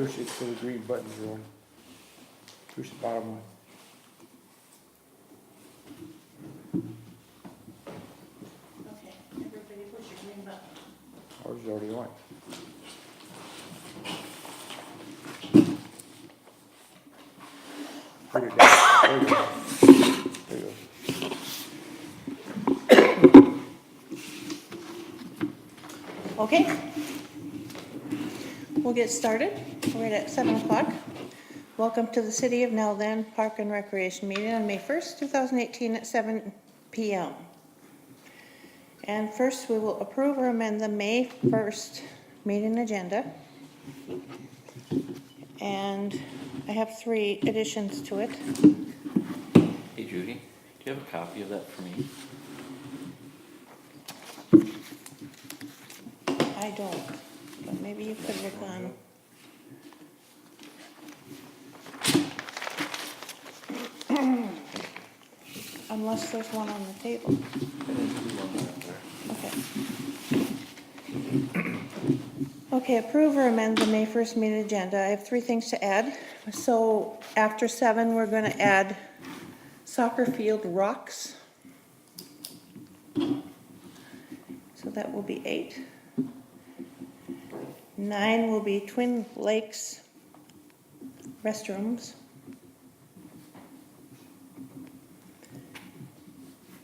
push it till the green button's on. Push the bottom one. Okay, everybody push your green button. Ours is already on. Put it down. There you go. There you go. Okay. We'll get started. We're right at 7 o'clock. Welcome to the City of Nowland Park and Recreation meeting on May 1st, 2018 at 7 p.m. And first, we will approve or amend the May 1st meeting agenda. And I have 3 additions to it. Hey Judy, do you have a copy of that for me? I don't, but maybe you could look on. Unless there's one on the table. Okay. Okay, approve or amend the May 1st meeting agenda. I have 3 things to add. So after 7, we're going to add soccer field rocks. So that will be 8. 9 will be Twin Lakes restrooms.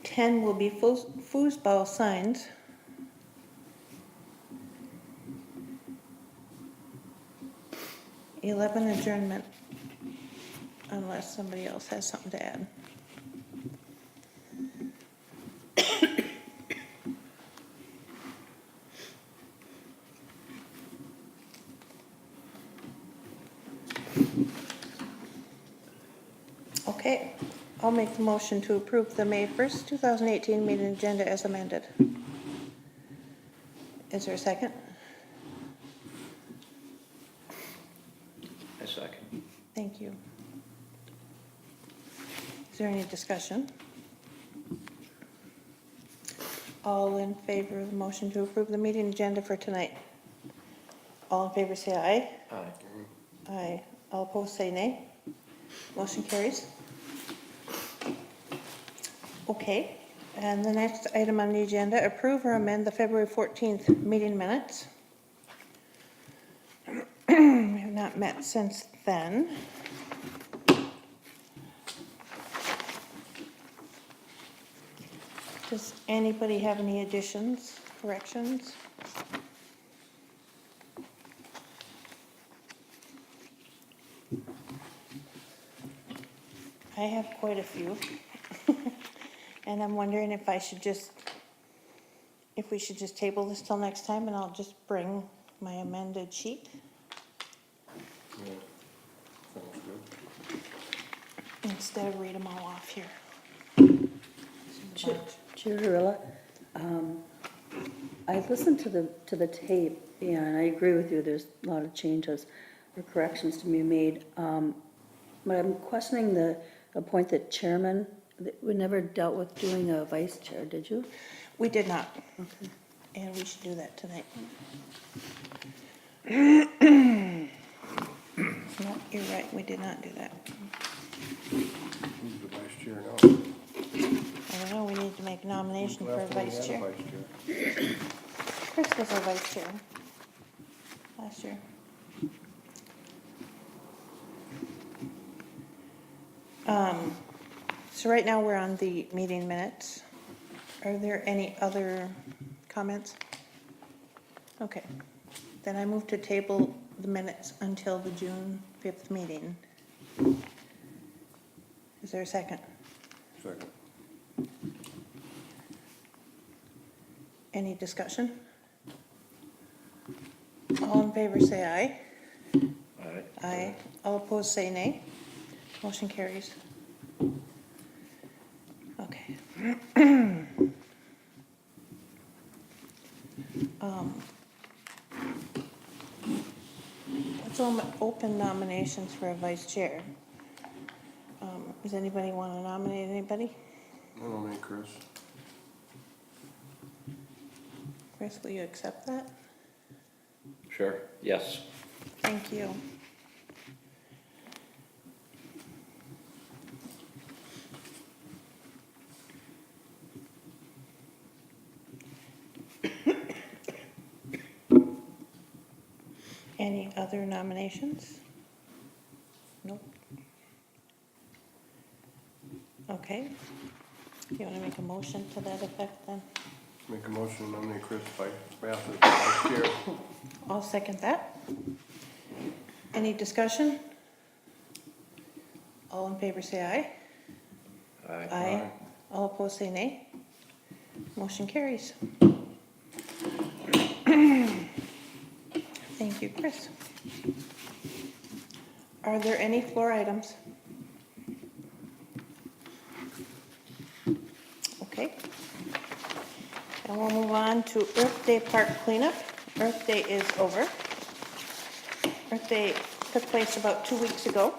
10 will be foosball signs. 11 adjournment, unless somebody else has something to add. Okay, I'll make the motion to approve the May 1st, 2018 meeting agenda as amended. Is there a second? A second. Thank you. Is there any discussion? All in favor of the motion to approve the meeting agenda for tonight? All in favor say aye. Aye. Aye. All opposed say nay. Motion carries. Okay, and the next item on the agenda, approve or amend the February 14th meeting minutes. We have not met since then. Does anybody have any additions, corrections? I have quite a few. And I'm wondering if we should just table this till next time and I'll just bring my amended sheet instead of read them all off here. Chair Hurla, I listened to the tape, and I agree with you, there's a lot of changes or corrections to be made. But I'm questioning the point that chairman, we never dealt with doing a vice chair, did you? We did not. Okay. And we should do that tonight. No, you're right, we did not do that. Who's the vice chair now? I don't know, we need to make a nomination for a Last one we vice had a chair. vice chair. Chris was our vice chair last year. So right now we're on the meeting minutes. Are there any other comments? Okay, then I move to table the minutes until the June 5th meeting. Is there a second? Second. Any discussion? All in favor say aye. Aye. Aye. All opposed say nay. Motion carries. Okay. Let's open nominations for a vice chair. Does anybody want to nominate anybody? I nominate Chris. Chris, will you accept that? Sure, yes. Thank you. Any other nominations? Nope. Okay. You want to make a motion to that effect then? Make a motion to nominate Chris Bath as vice chair. I'll second that. Any discussion? All in favor say aye. Aye. All opposed say nay. Motion carries. Thank you, Chris. Are there any floor items? Okay. And we'll move on to Earth Day Park cleanup. Earth Day is over. Earth Day took place about 2 weeks ago.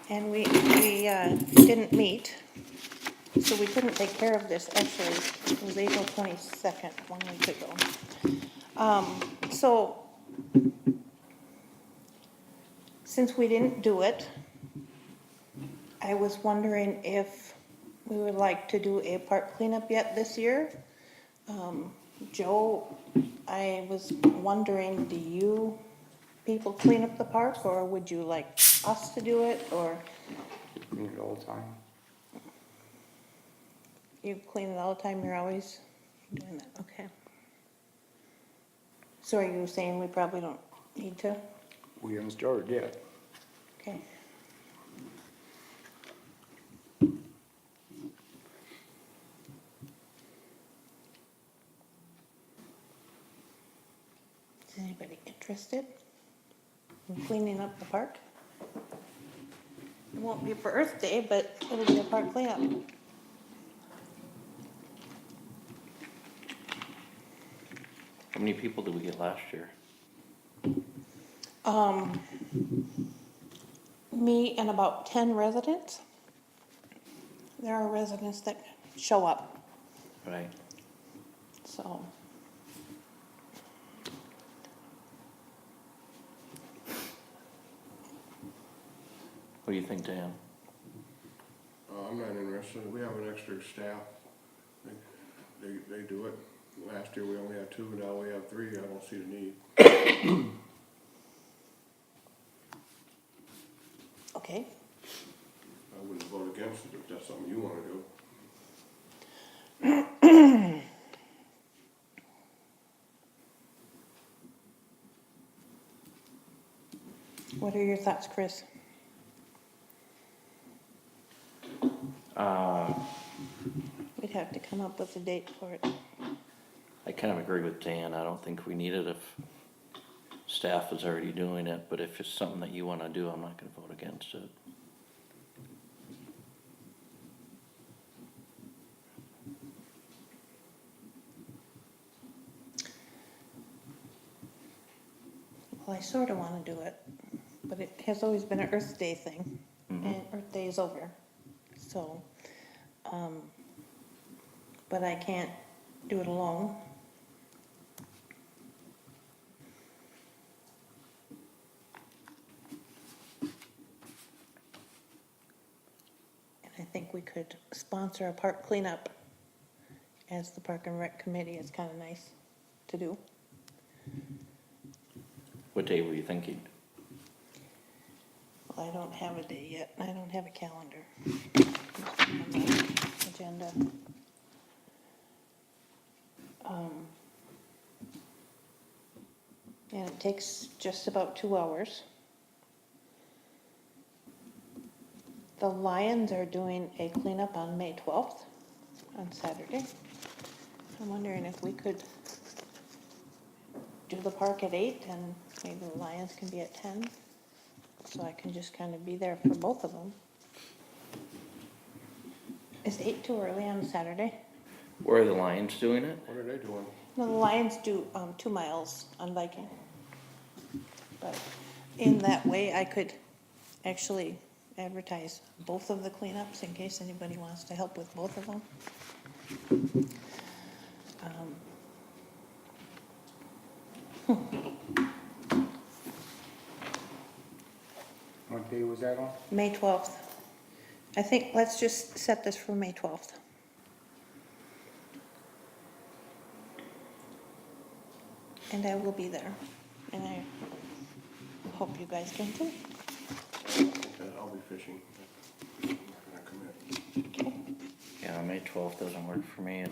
And we didn't meet, so we couldn't take care of this, actually. It was April 22nd, 1 week ago. So, since we didn't do it, I was wondering if we would like to do a park cleanup yet this year. Joe, I was wondering, do you people clean up the park, or would you like us to do it, or Clean it all the time. you clean it all the time, you're always doing that, okay. So are you saying we probably don't need to? We haven't started yet. Okay. Is anybody interested in cleaning up the park? It won't be for Earth Day, but it'll be a park cleanup. How many people did we get last year? Me and about 10 residents. There are residents that show up, Right. so. What do you think, Dan? I'm not interested. We have an extra staff. They do it. Last year we only had 2, now we have 3. I don't see the need. Okay, I wouldn't vote against it if that's something you wanna do. what are your thoughts, Chris? We'd have to come up with a date for it. I kind of agree with Dan. I don't think we need it if staff is already doing it, but if it's something that you want to do, I'm not going to vote against it. Well, I sort of want to do it, but it has always been an Earth Day thing, and Earth Day is over, so, but I can't do it alone. And I think we could sponsor a park cleanup as the Park and Rec Committee. It's kind of nice to do. What day were you thinking? Well, I don't have a day yet. I don't have a calendar on the agenda. And it takes just about 2 hours. The Lions are doing a cleanup on May 12th, on Saturday. I'm wondering if we could do the park at 8 and maybe the Lions can be at 10. So I can just kind of be there for both of them. Is 8 too early on Saturday? Where are the Lions doing it? What are they doing? No, the Lions do 2 miles on Viking. But in that way, I could actually advertise both of the cleanups in case anybody wants to help with both of them. What day was that on? May 12th. I think, let's just set this for May 12th. And I will be there. And I hope you guys can too. I'll be fishing. I'm not gonna commit. Okay. Yeah, May 12th doesn't work for me.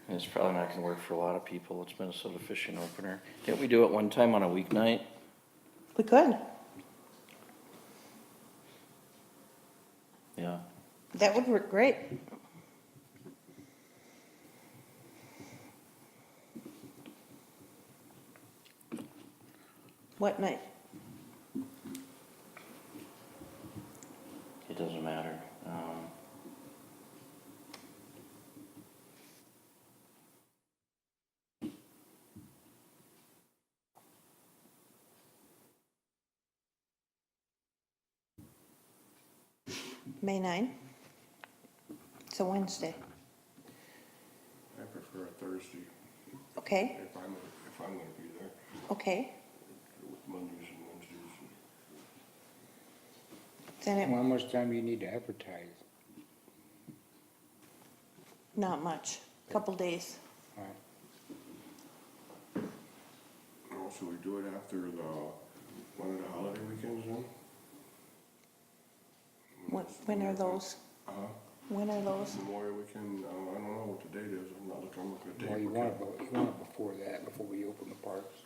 It's probably not gonna work for a lot of people. It's Minnesota fishing opener. Didn't we do it one time on a weeknight? We could. Yeah. That would work great. What night? It doesn't matter. May 9? It's a Wednesday. I prefer a Thursday Okay, if I'm gonna be there, okay. with Mondays and Wednesdays. Then it, Well, how much time do you need to advertise? not much, couple days. Oh, should we do it after one of the holiday weekends then? When are those? When are those? Memorial weekend, I don't know what the date is, I'm looking at the date. Well, you want it before that, before we open the parks.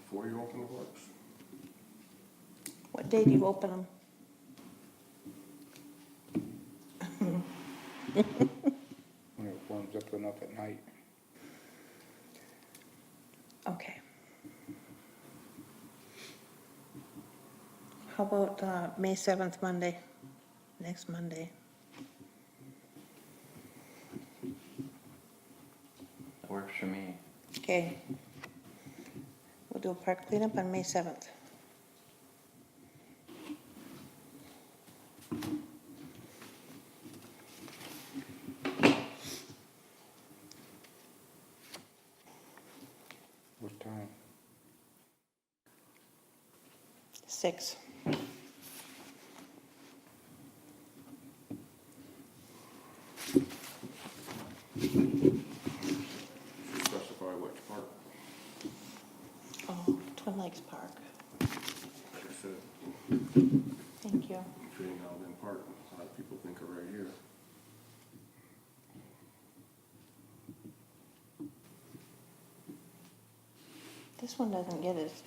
Before you open the parks? What day do you open them? When it warms up enough at night. Okay. How about May 7th, Monday? Next Monday. That works for me. Okay. We'll do a park cleanup on May 7th. What time? 6. Specify which park, Oh, Twin Lakes Park. like I said, Thank you. Trading Alden Park, a lot of people think of right here. This one doesn't get as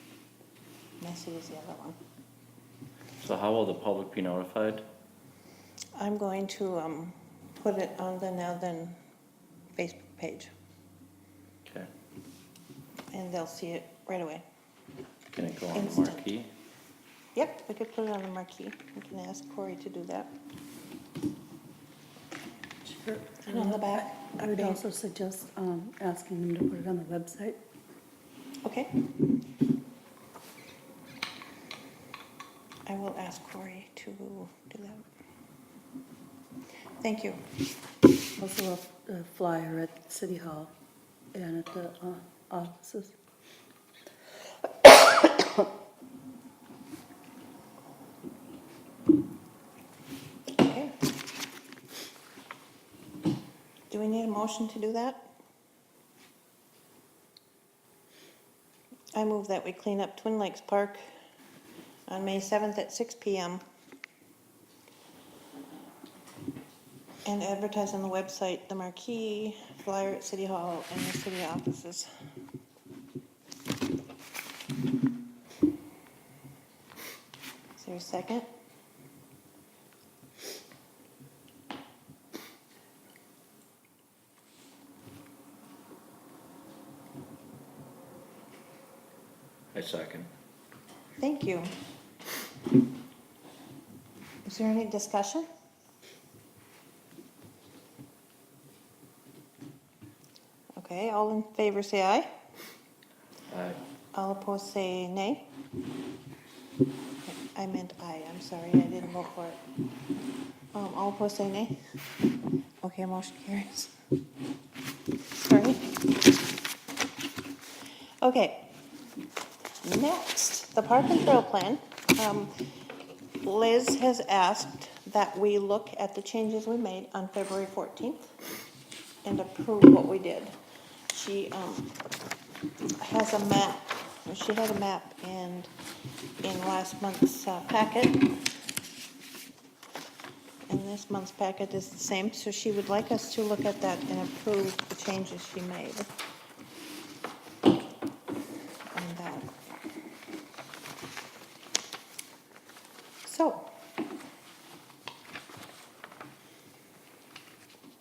messy as the other one. So how will the public be notified? I'm going to put it on the Now Then Facebook page, Okay. and they'll see it right away. Can it go on the Instant. marquee? Yep, we could put it on the marquee. We can ask Corey to do that. Sure. And on the back, I would also suggest asking them to put it on the website. Okay. I will ask Corey to do that. Thank you. Also a flyer at City Hall and at the offices. Okay. Do we need a motion to do that? I move that we clean up Twin Lakes Park on May 7th at 6 PM. And advertise on the website, the marquee, flyer at City Hall, and the city offices. Is there a second? I second. Thank you. Is there any discussion? Okay, all in favor say aye. Aye. All opposed say nay. I meant aye, I'm sorry, I didn't vote for it. All opposed say nay. Okay, motion carries. Sorry. Okay. Next, the park and trail plan. Liz has asked that we look at the changes we made on February 14th and approve what we did. She has a map, she had a map in last month's packet. And this month's packet is the same, so she would like us to look at that and approve the changes she made. On that. So.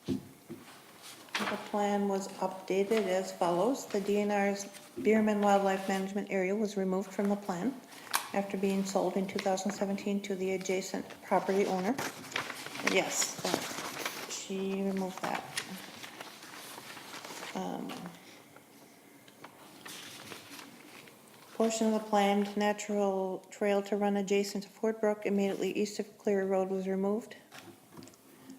The plan was updated as follows. The DNR's Bierman Wildlife Management Area was removed from the plan after being sold in 2017 to the adjacent property owner. And yes, she removed that. Portion of the planned natural trail to run adjacent to Ford Brook immediately east of Clear Road was removed,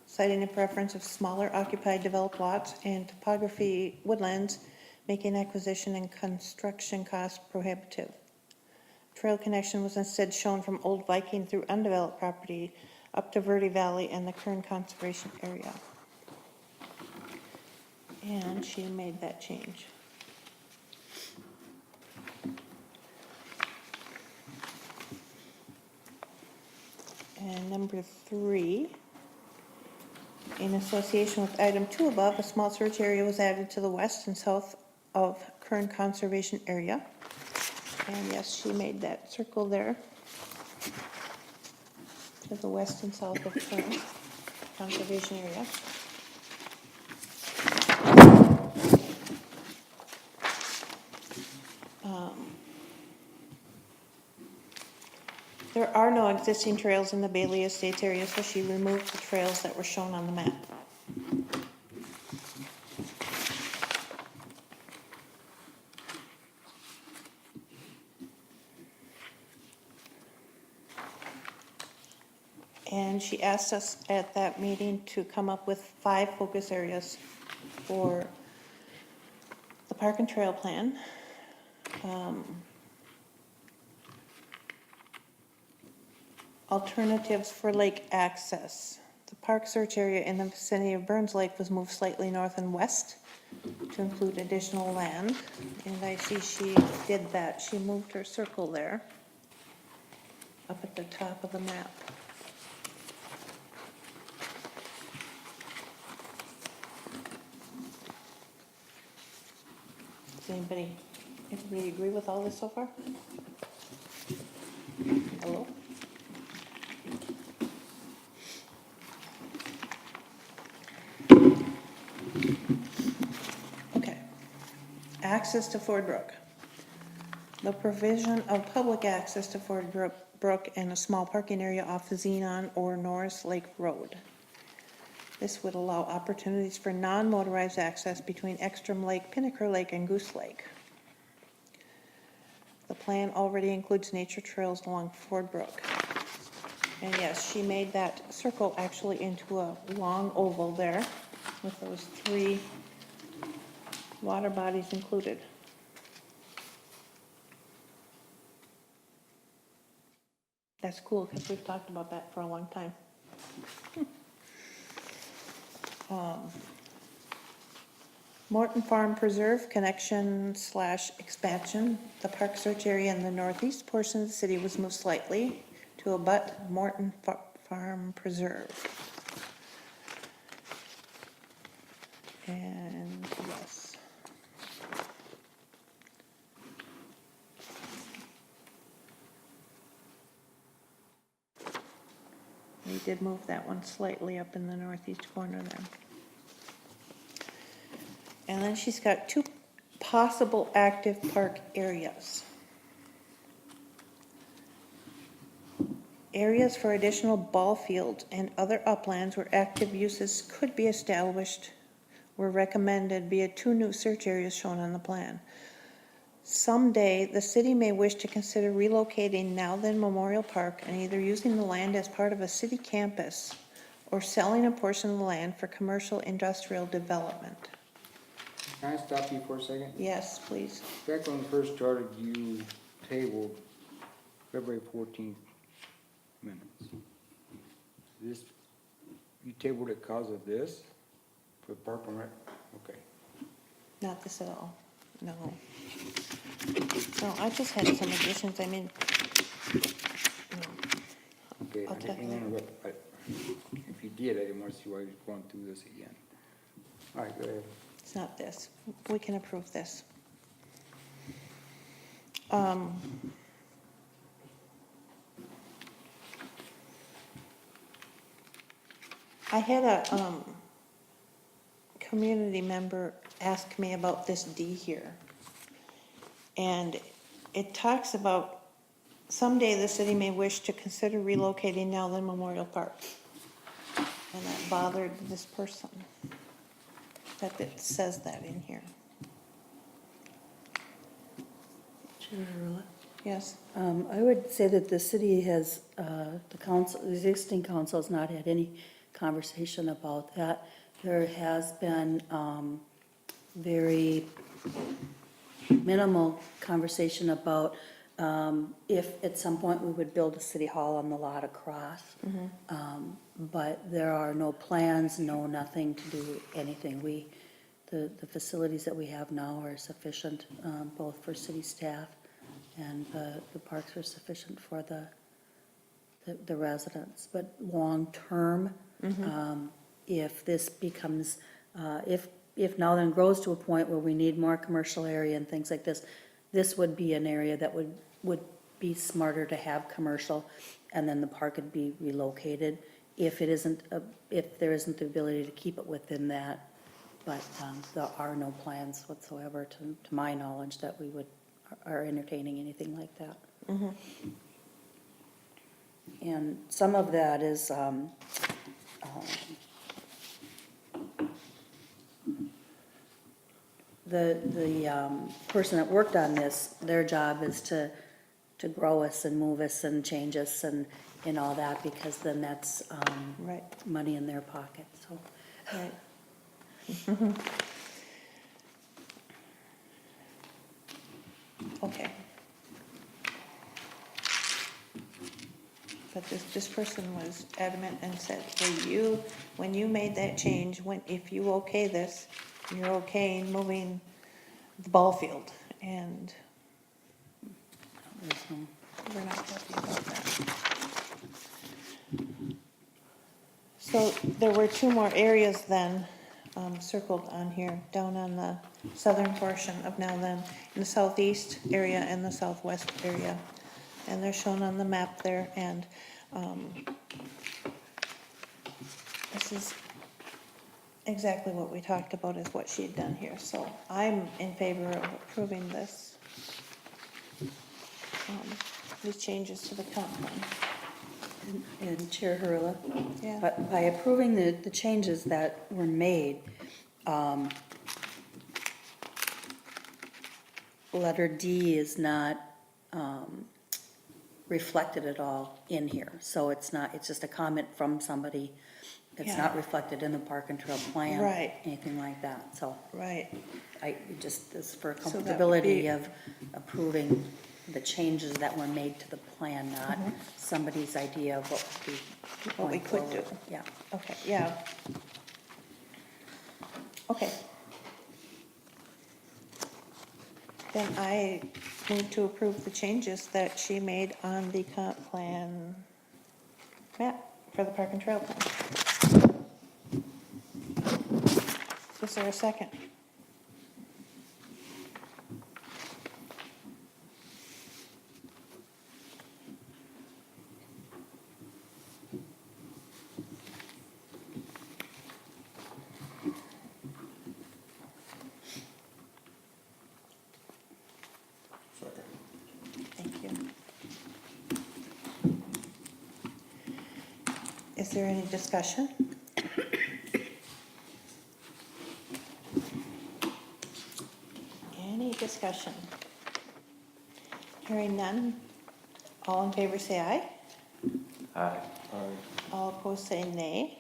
citing a preference of smaller occupied developed lots and topography woodlands, making acquisition and construction costs prohibitive. Trail connection was instead shown from Old Viking through undeveloped property up to Verde Valley and the Kern Conservation Area. And she made that change. And number 3, in association with item 2 above, a small search area was added to the west and south of Kern Conservation Area. And yes, she made that circle there to the west and south of Kern Conservation Area. There are no existing trails in the Bailey Estates area, so she removed the trails that were shown on the map. And she asked us at that meeting to come up with 5 focus areas for the park and trail plan. Alternatives for lake access. The park search area in the vicinity of Burns Lake was moved slightly north and west to include additional land. And I see she did that. She moved her circle there up at the top of the map. Does anybody agree with all this so far? Hello? Okay. Access to Ford Brook. The provision of public access to Ford Brook and a small parking area off the Xenon or Norris Lake Road. This would allow opportunities for non-motorized access between Ekstrom Lake, Pinnaker Lake, and Goose Lake. The plan already includes nature trails along Ford Brook. And yes, she made that circle actually into a long oval there with those 3 water bodies included. That's cool because we've talked about that for a long time. Morton Farm Preserve connection / expansion. The park search area in the northeast portion of the city was moved slightly to abut Morton Farm Preserve. And yes. We did move that one slightly up in the northeast corner there. And then she's got 2 possible active park areas. Areas for additional ball fields and other uplands where active uses could be established were recommended via 2 new search areas shown on the plan. Someday, the city may wish to consider relocating Now Then Memorial Park and either using the land as part of a city campus or selling a portion of the land for commercial industrial development. Can I stop you for a second? Yes, please. Back when we first started, you tabled February 14th minutes. this, you tabled it cause of this? For Park and Rec? Okay. Not this at all, no. No, I just had some additions, I mean, Okay, I'll I tell didn't you. want to, if you did, I didn't want to see why you're going through this again. All right, go ahead. it's not this. We can approve this. I had a, community member ask me about this D here. And it talks about someday the city may wish to consider relocating Nowland Memorial Park. And that bothered this person, that it says that in here. Chair Hurla? Yes? I would say that the city has, the council, the existing council has not had any conversation about that. There has been, very minimal conversation about, if at some point we would build a city hall on the lot across. But there are no plans, no nothing to do anything. The facilities that we have now are sufficient, both for city staff and the parks are sufficient for the residents. But long-term, if this becomes, if Nowland grows to a point where we need more commercial area and things like this, this would be an area that would be smarter to have commercial, and then the park could be relocated if it isn't, if there isn't the ability to keep it within that. But there are no plans whatsoever, to my knowledge, that we are entertaining anything like that. And some of that is, the person that worked on this, their job is to grow us and move us and change us and all that, because then that's Right, money in their pocket, so. right. Okay. But this person was adamant and said, well, when you made that change, if you okay this, you're okay moving the ball field, and there's no- we're not happy about that. So there were two more areas then, circled on here, down on the southern portion of Nowland, in the southeast area and the southwest area. And they're shown on the map there, and, this is exactly what we talked about, is what she had done here, so I'm in favor of approving this. These changes to the comp plan. And Chair Hurla, Yeah. by approving the changes that were made, letter D is not reflected at all in here. So it's just a comment from somebody. It's Yeah. not reflected in the park and trail plan. Right. Anything like that, so Right, just as for So that would comfortability be- of approving the changes that were made to the plan, not somebody's idea of what would be What we going could do. forward. Yeah. okay, yeah. Okay. Then I move to approve the changes that she made on the comp plan map for the park and trail plan. Is there a second? Second. Thank you. Is there any discussion? Any discussion? Hearing none. All in favor say aye. Aye. All opposed say nay.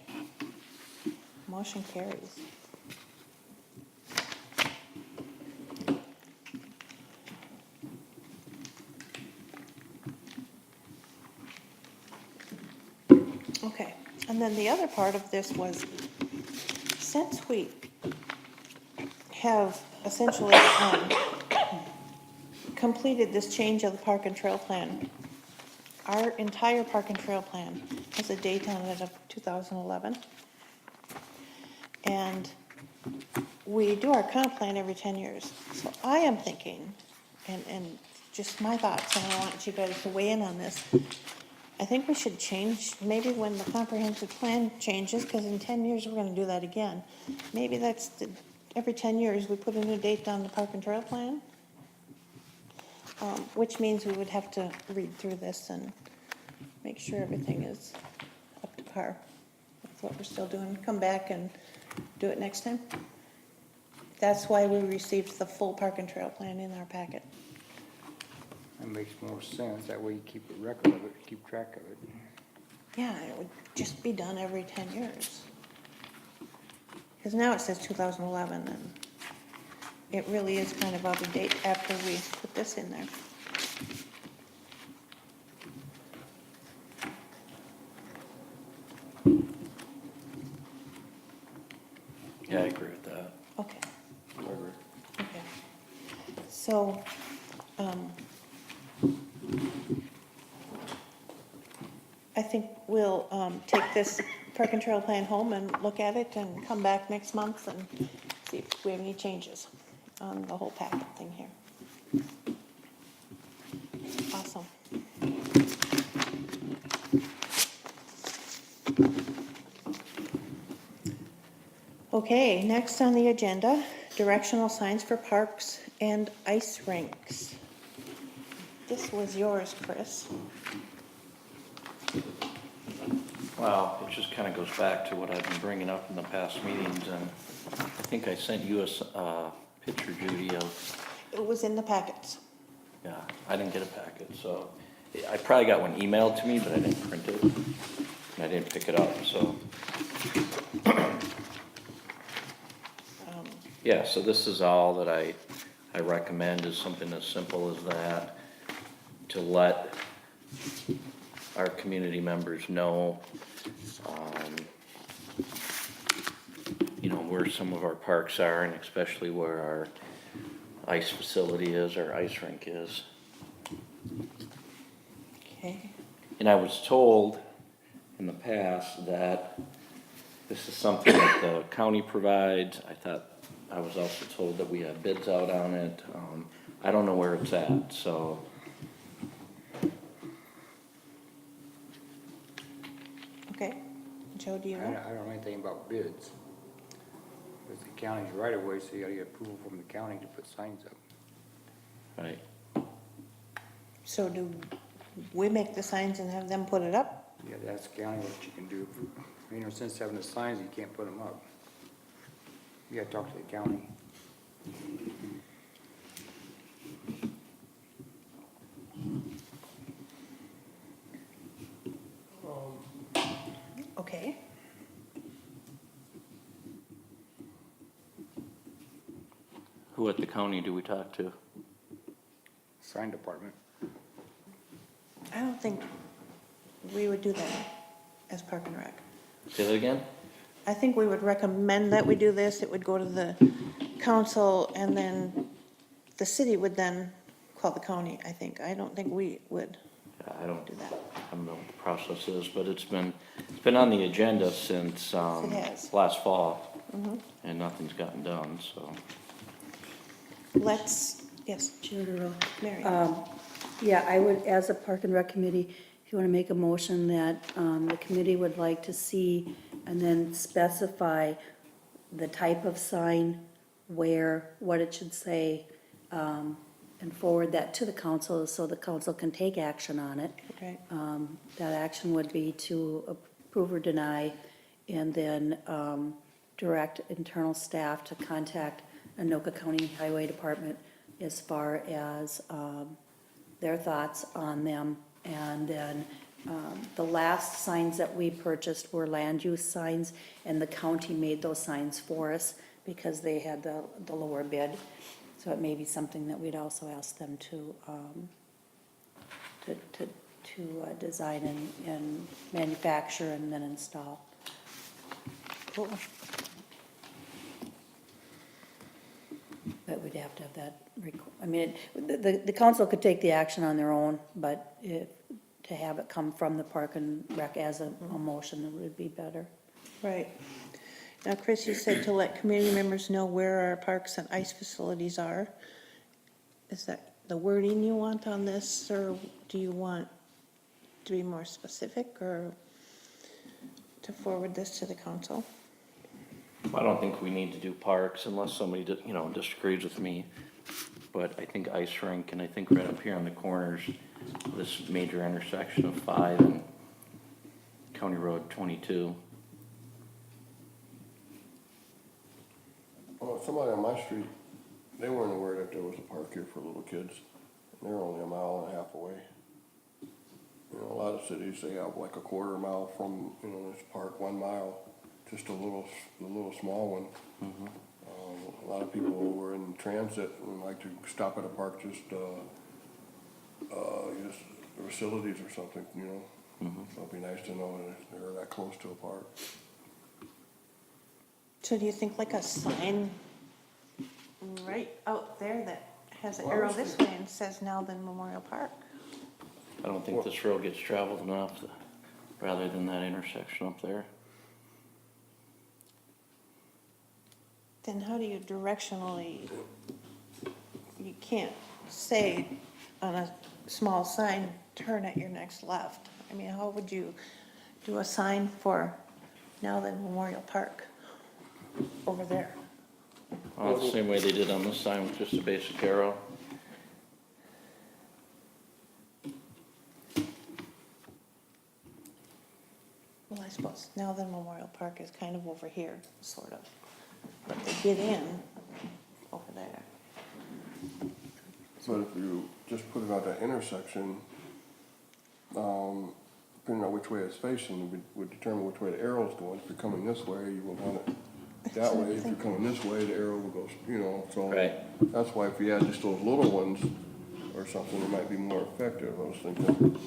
Motion carries. Okay, and And then the other part of this was, since we have essentially completed this change of the park and trail plan, our entire park and trail plan has a date on it of 2011. And we do our comp plan every 10 years. So I am thinking, and just my thoughts, and I want you guys to weigh in on this. I think we should change, maybe when the comprehensive plan changes, because in 10 years, we're gonna do that again. Maybe every 10 years, we put a new date on the park and trail plan. Which means we would have to read through this and make sure everything is up to par with what we're still doing. Come back and do it next time. That's why we received the full park and trail plan in our packet. That makes more sense. That way you keep a record of it, keep track of it. Yeah, it would just be done every 10 years. Because now it says 2011, and it really is kind of out of date after we put this in there. Yeah, I agree with that. Okay. Okay. So, I think we'll, take this park and trail plan home and look at it and come back next month and see if we have any changes on the whole packet thing here. Awesome. Okay, next on the agenda, directional signs for parks and ice rinks. This was yours, Chris. Well, it just kind of goes back to what I've been bringing up in the past meetings, and I think I sent you a picture, Judy, of, It was in the packets. yeah, I didn't get a packet, so I probably got one emailed to me, but I didn't print it, and I didn't pick it up, so. Yeah, so this is all that I recommend, is something as simple as that, to let our community members know, you know, where some of our parks are, and especially where our ice facility is, our ice rink is. Okay. And I was told in the past that this is something that the county provides. I was also told that we have bids out on it. I don't know where it's at, so. Okay. Joe, do you I know? don't know anything about bids. It's the county's right of way, so you gotta get approval from the county to put signs up. Right. So do we make the signs and have them put it up? You gotta ask the county what you can do. You know, since having the signs, you can't put them up. You gotta talk to the county. Okay. Who at the county do we talk to? Sign department. I don't think we would do that as Park and Rec. Say that again? I think we would recommend that we do this. It would go to the council, and then the city would then call the county, I think. I don't think we would Yeah, I don't do that. know what the process is, but it's been on the agenda since, It has. last fall, and nothing's gotten done, so. Yes, Chair DeRoe. Mary. Yeah, I would, as a Park and Rec committee, if you want to make a motion that the committee would like to see and then specify the type of sign, where, what it should say, and forward that to the council so the council can take action on it. Okay. That action would be to approve or deny, and then direct internal staff to contact Anoka County Highway Department as far as their thoughts on them. And then the last signs that we purchased were land use signs, and the county made those signs for us because they had the lower bid. So it may be something that we'd also ask them to design and manufacture and then install. Cool. But we'd have to have that, I mean, the council could take the action on their own, but to have it come from the Park and Rec as a motion, it would be better. Right. Now, Chris, you said to let community members know where our parks and ice facilities are. Is that the wording you want on this, or do you want to be more specific, or to forward this to the council? I don't think we need to do parks unless somebody, disagrees with me. But I think ice rink, and I think right up here on the corners, this major intersection of 5 and County Road 22. Well, somebody on my street, they weren't aware that there was a park here for little kids. They're only a mile and a half away. You know, a lot of cities, they have like a quarter mile from, this park, 1 mile, just a little small one. A lot of people who were in transit and like to stop at a park, just facilities or something, So it'd be nice to know that they're that close to a park. So do you think like a sign right out there that has an Well, I arrow was this way and says Nowthen Memorial Park? I don't think this road gets traveled enough, rather than that intersection up there. Then how do you directionally, you can't say on a small sign, turn at your next left. I mean, how would you do a sign for Nowthen Memorial Park over there? Well, the same way they did on this sign with just a basic arrow. Well, I suppose Nowthen Memorial Park is kind of over here, sort of. But they get in over there. But if you just put it at that intersection, depending on which way it's facing, would determine which way the arrow's going. If you're coming this way, you will want it that way. If you're coming this way, the arrow will go, so. Right. That's why if you had just those little ones or something, it might be more effective, I was thinking.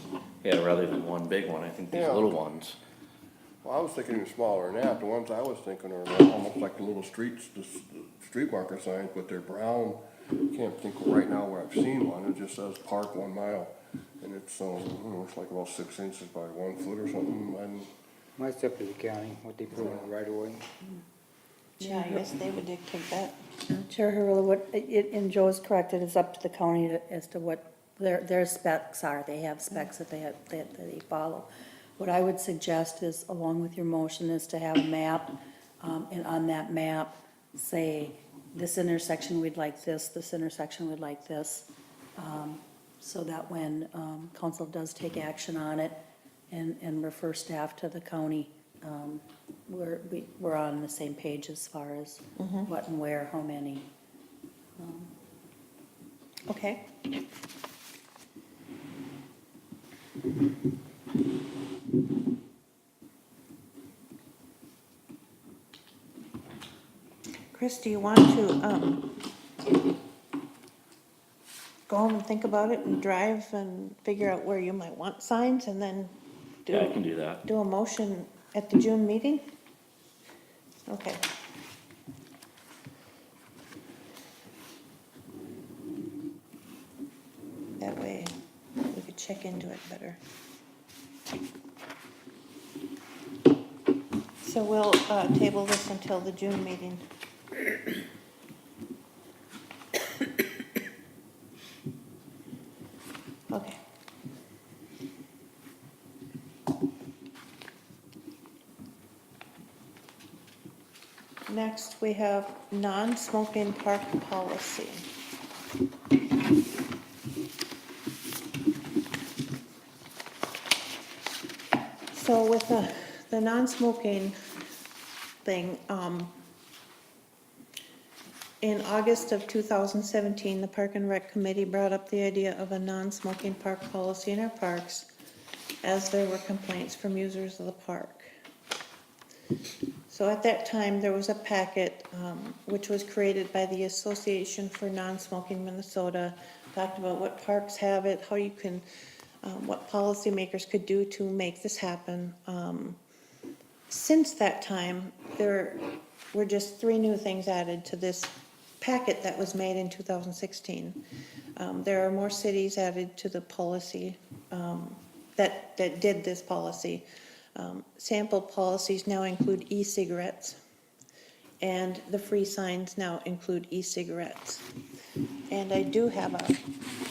Yeah, rather than one big one, I think these Yeah. little ones. Well, I was thinking even smaller than that. The ones I was thinking are like, almost like the little streets, the street marker signs, but they're brown. Can't think right now where I've seen one. It just says park 1 mile. And it's, it's like about 6 inches by 1 foot or something. And That's up to the county, what they put in the right of way. Yeah, I guess they would dictate that. Chair Hurley, and Joe's correct, it is up to the county as to what their specs are. They have specs that they follow. What I would suggest is, along with your motion, is to have a map, and on that map, say, this intersection we'd like this intersection we'd like this, so that when council does take action on it and refer staff to the county, we're on the same page as far as what and where, how many. Okay. Chris, do you want to go home and think about it and drive and figure out where you might want signs and then Yeah, I can do that. do a motion at the June meeting? Okay. That way we could check into it better. So we'll table this until the June meeting. Okay. Next, we have non-smoking park policy. So with the non-smoking thing, in August of 2017, the Park and Rec Committee brought up the idea of a non-smoking park policy in our parks, as there were complaints from users of the park. So at that time, there was a packet, which was created by the Association for Non-Smoking Minnesota, talked about what parks have it, how you can, what policymakers could do to make this happen. Since that time, there were just 3 new things added to this packet that was made in 2016. There are more cities added to the policy that did this policy. Sample policies now include e-cigarettes, and the free signs now include e-cigarettes. And I do have a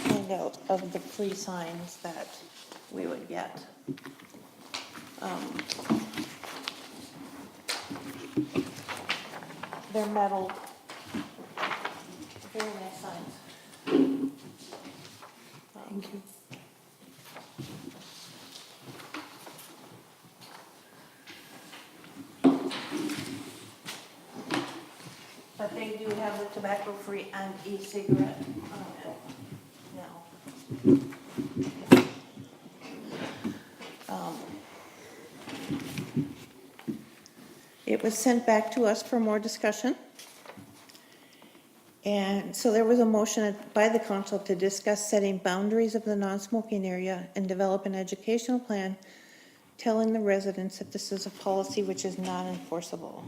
handout of the free signs that we would get. They're metal, very nice signs. Thank you. But they do have the tobacco-free and e-cigarette on it now. It was sent back to us for more discussion. And so there was a motion by the council to discuss setting boundaries of the non-smoking area and develop an educational plan telling the residents that this is a policy which is non-enforceable.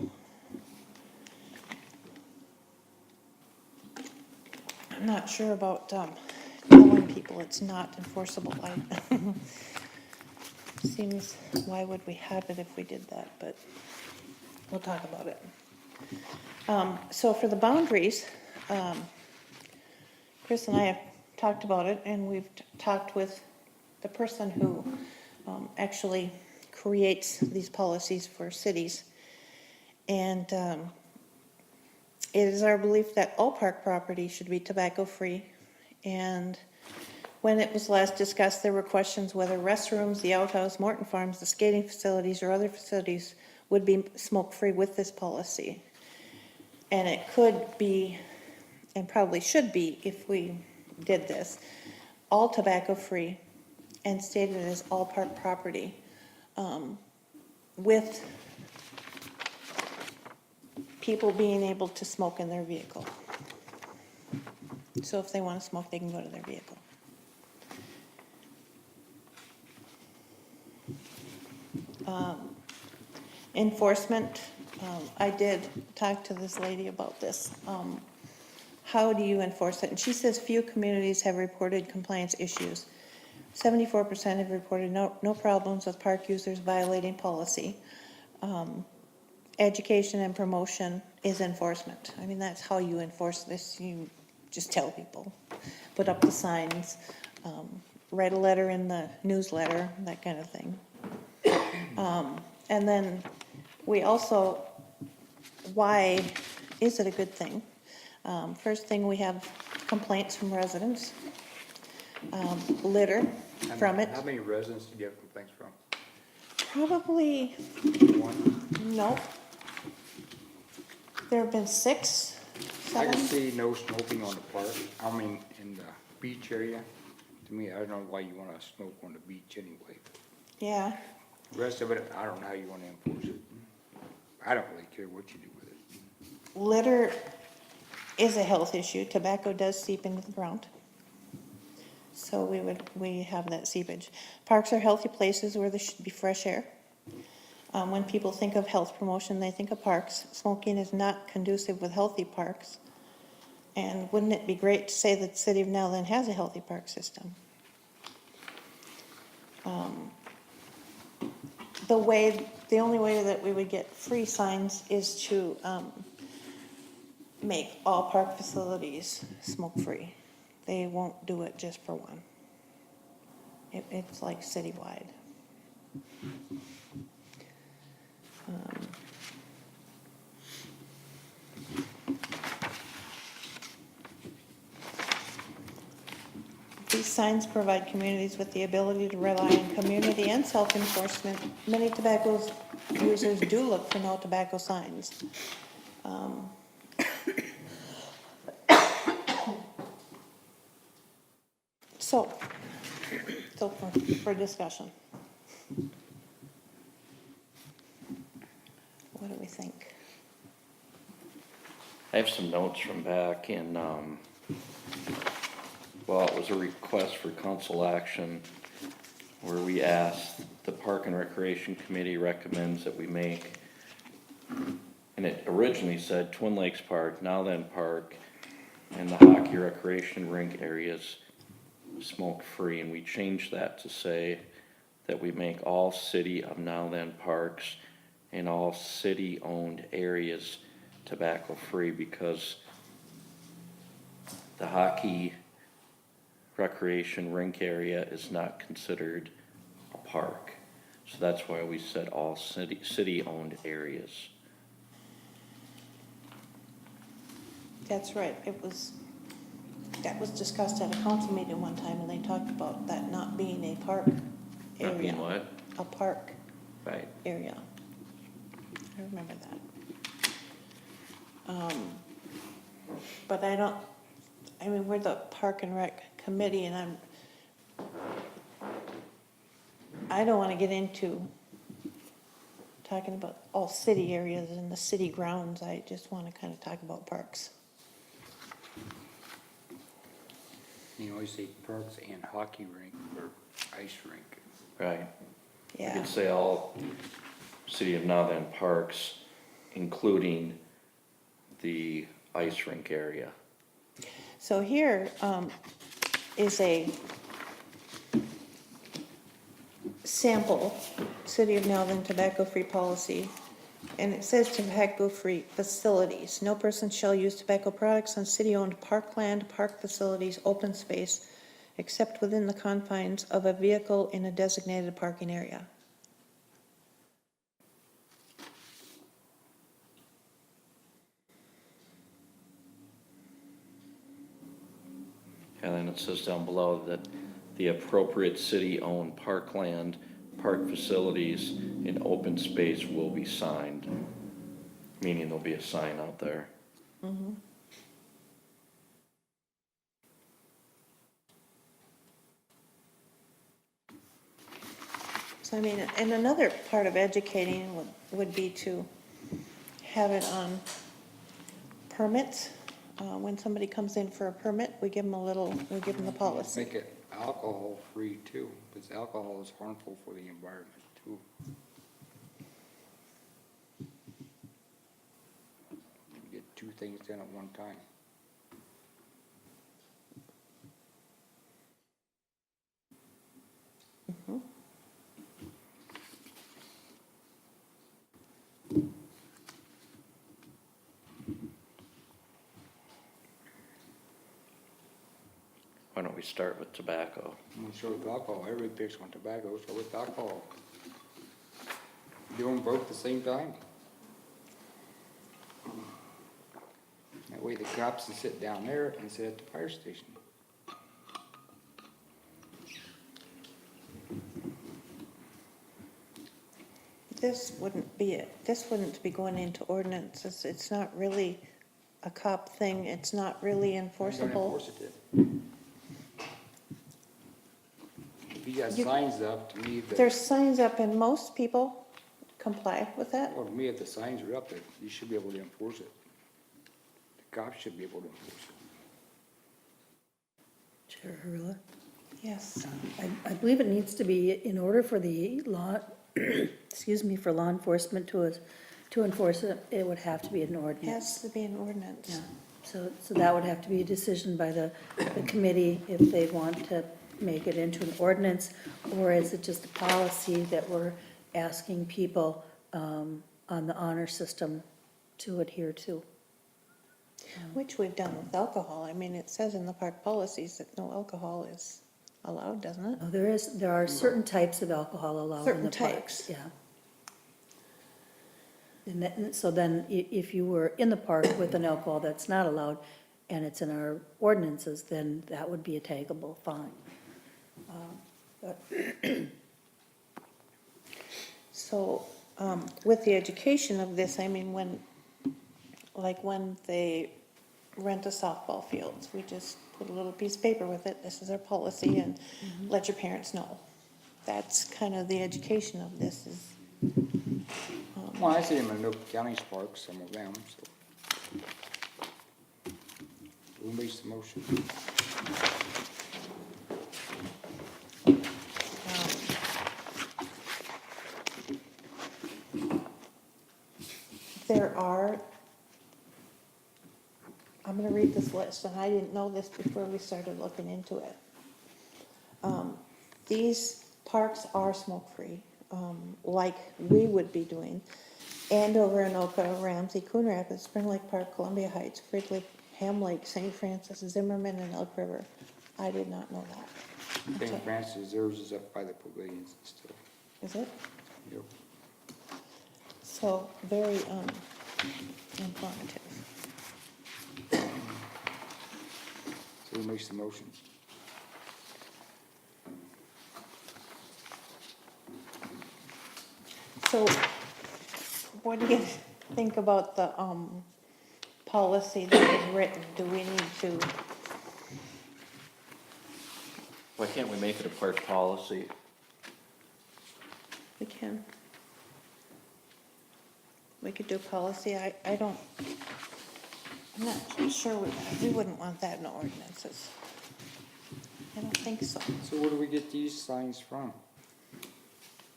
I'm not sure about telling people it's not enforceable. Seems, why would we have it if we did that, but we'll talk about it. So for the boundaries, Chris and I have talked about it, and we've talked with the person who actually creates these policies for cities. And it is our belief that all park property should be tobacco-free. And when it was last discussed, there were questions whether restrooms, the outhouse, Morton Farms, the skating facilities, or other facilities would be smoke-free with this policy. And it could be, and probably should be if we did this, all tobacco-free and stated as all park property, with people being able to smoke in their vehicle. So if they want to smoke, they can go to their vehicle. Enforcement, I did talk to this lady about this. How do you enforce it? And she says few communities have reported compliance issues. 74% have reported no problems with park users violating policy. Education and promotion is enforcement. I mean, that's how you enforce this. You just tell people, put up the signs, write a letter in the newsletter, that kind of thing. And then we also, why is it a good thing? First thing, we have complaints from residents, litter from it. How many residents did you have complaints from? Probably, One? no. There have been 6, I can 7. see no smoking on the park, I mean, in the beach area. To me, I don't know why you wanna smoke on the beach anyway. Yeah, The rest of it, I don't know how you wanna enforce it. I don't really care what you do with it. litter is a health issue. Tobacco does seep into the ground. So we have that seepage. Parks are healthy places where there should be fresh air. When people think of health promotion, they think of parks. Smoking is not conducive with healthy parks. And wouldn't it be great to say that the city of Nowland has a healthy park system? The only way that we would get free signs is to make all park facilities smoke-free. They won't do it just for one. It's like citywide. These signs provide communities with the ability to rely on community and self-enforcement. Many tobacco users do look for no tobacco signs. So for discussion. What do we think? I have some notes from back in, well, it was a request for council action where we asked, the Park and Recreation Committee recommends that we make, and it originally said Twin Lakes Park, Now Then Park, and the hockey recreation rink areas smoke-free, and we changed that to say that we make all city of Now Then parks and all city-owned areas tobacco-free, because the hockey recreation rink area is not considered a park. So that's why we said all city-owned areas. That's right, that was discussed at a council meeting one time, and they talked about that not being a park area. Not being what? A park Right. area. I remember that. But I mean, we're the Park and Rec Committee, and I don't wanna get into talking about all city areas and the city grounds. I just wanna kinda talk about parks. You always say parks and hockey rink or ice rink. Right. You Yeah, could say all city of Now Then parks, including the ice rink area. so here, is a sample City of Nowlan tobacco-free policy. And it says tobacco-free facilities. No person shall use tobacco products on city-owned parkland, park facilities, open space, except within the confines of a vehicle in a designated parking area. And then it says down below that the appropriate city-owned parkland, park facilities, and open space will be signed, meaning there'll be a sign out there. So I mean, and another part of educating would be to have it on permits. When somebody comes in for a permit, we give them the policy. Make it alcohol-free too, because alcohol is harmful for the environment too. You get two things done at one time. Why don't we start with tobacco? And so with alcohol, everybody picks on tobacco, so with alcohol. Do them both at the same time. That way the cops can sit down there and sit at the fire station. This wouldn't be going into ordinances. It's not really a cop thing. It's not really You're gonna enforceable. enforce it then. If you got You- signs up, to me, There's signs up and most people comply with that. well, to me, if the signs are up there, you should be able to enforce it. The cops should be able to enforce it. Chair Hurla. Yes. I believe it needs to be, in order for the law, excuse me, for law enforcement to enforce it, it would have to be an ordinance. Has to be an ordinance. Yeah, so that would have to be a decision by the committee if they want to make it into an ordinance, or is it just a policy that we're asking people on the honor system to adhere to? Which we've done with alcohol. I mean, it says in the park policies that no alcohol is allowed, doesn't it? Oh, there are certain types of alcohol allowed in the Certain parks. types. Yeah. So then, if you were in the park with an alcohol that's not allowed, and it's in our ordinances, then that would be a taggable fine. But So, with the education of this, I mean, when they rent a softball field, we just put a little piece of paper with it, this is our policy, and let your parents know. That's kind of the education of this is, Well, I see them in Nook County's parks, some of them, so. Who makes the motion? there are, I'm gonna read this list, and I didn't know this before we started looking into it. These parks are smoke-free, like we would be doing. Andover, Anoka, Ramsey, Coon Rapids, Spring Lake Park, Columbia Heights, Fridge Lake, Ham Lake, St. Francis, Zimmerman, and Elk River. I did not know that. St. Francis, theirs is up by the pavilions and stuff. Is it? Yep. So, very, informative. So who makes the motion? So, what do you think about the, policy that was written? Do we need to, Why can't we make it a park policy? we can. We could do policy, I don't, I'm not sure, we wouldn't want that in ordinances. I don't think so. So where do we get these signs from?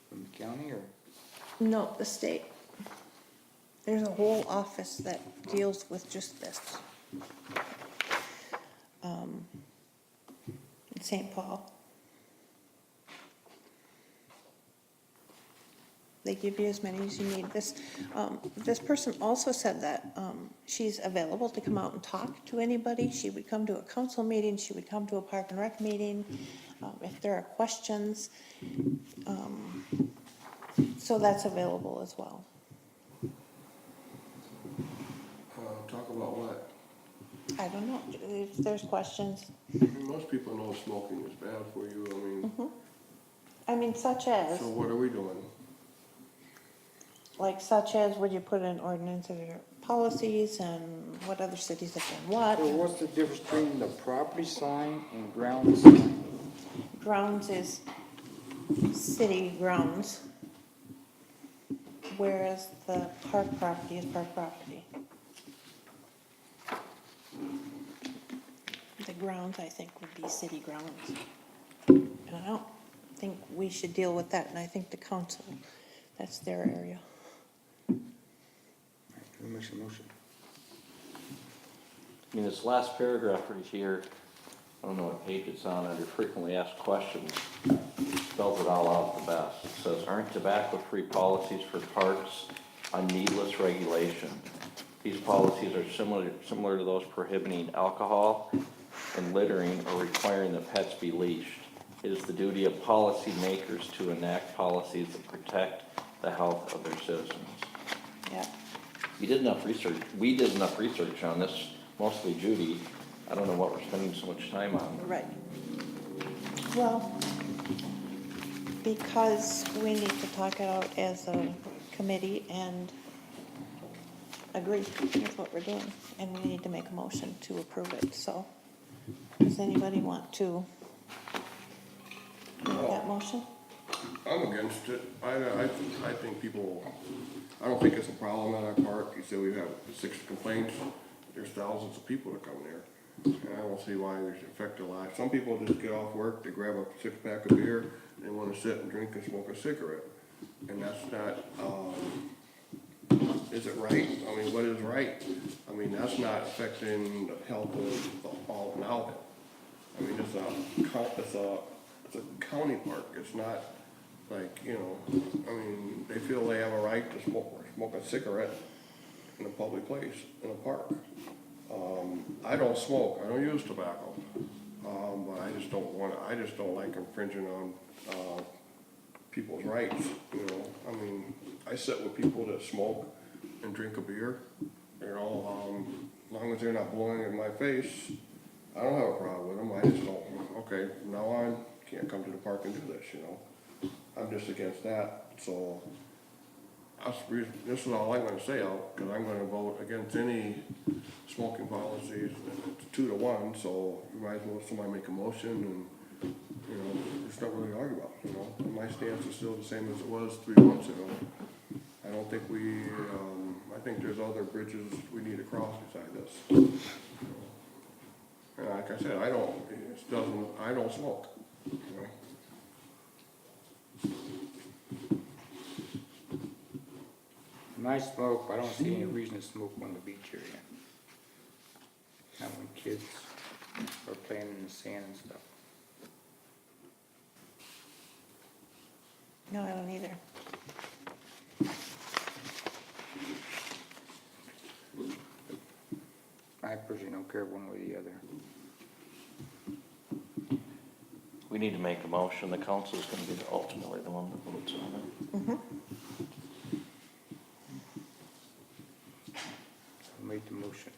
From the county or? No, the state. There's a whole office that deals with just this. In St. Paul. They give you as many as you need. This person also said that, she's available to come out and talk to anybody. She would come to a council meeting, she would come to a park and rec meeting, if there are questions. So that's available as well. Talk about what? I don't know, if there's questions. I mean, most people know smoking is bad for you, I mean, such as, so what are we doing? such as, would you put in ordinance or policies and what other cities have done what? So what's the difference between the property sign and ground sign? Grounds is city grounds, whereas the park property is park property. The grounds, I think, would be city grounds. And I don't think we should deal with that, and I think the council, that's their area. Who makes the motion? I mean, this last paragraph right here, I don't know what page it's on, under frequently asked questions, spells it all out the best. It says, aren't tobacco-free policies for parks a needless regulation? These policies are similar to those prohibiting alcohol and littering or requiring that pets be leashed. It is the duty of policymakers to enact policies that protect the health of their citizens. Yeah. We did enough research on this, mostly Judy. I don't know what we're spending so much time on. Right. Well, because we need to talk it out as a committee and agree with what we're doing, and we need to make a motion to approve it, so. Does anybody want to make that motion? I'm against it. I think people, I don't think it's a problem at our park. You say we have 6 complaints, there's thousands of people that come there. And I don't see why they should affect their lives. Some people just get off work, they grab a 6-pack of beer, they wanna sit and drink and smoke a cigarette. And that's not, is it right? I mean, what is right? I mean, that's not affecting the health of the all now. I mean, it's a county park, it's not like, you know, I mean, they feel they have a right to smoke a cigarette in a public place, in a park. I don't smoke, I don't use tobacco, but I just don't like infringing on, people's rights, you know? I mean, I sit with people that smoke and drink a beer, you know, as long as they're not blowing in my face, I don't have a problem with them, I just don't, okay, from now on, can't come to the park and do this, you know? I'm just against that, so, this is all I'm gonna say, because I'm gonna vote against any smoking policies, it's 2-1, so you might as well, somebody make a motion, and, you know, there's not really to argue about, you know? And my stance is still the same as it was 3 months ago. I don't think I think there's other bridges we need to cross beside this. And like I said, I don't smoke, you know? I'm When I smoke, I don't see any reason to smoke on the beach area. Not when kids are playing in the sand and stuff. No, I don't either. I personally don't care one way or the other. We need to make a motion, the council's gonna be ultimately the one that votes on it. Mhm. I made the motion.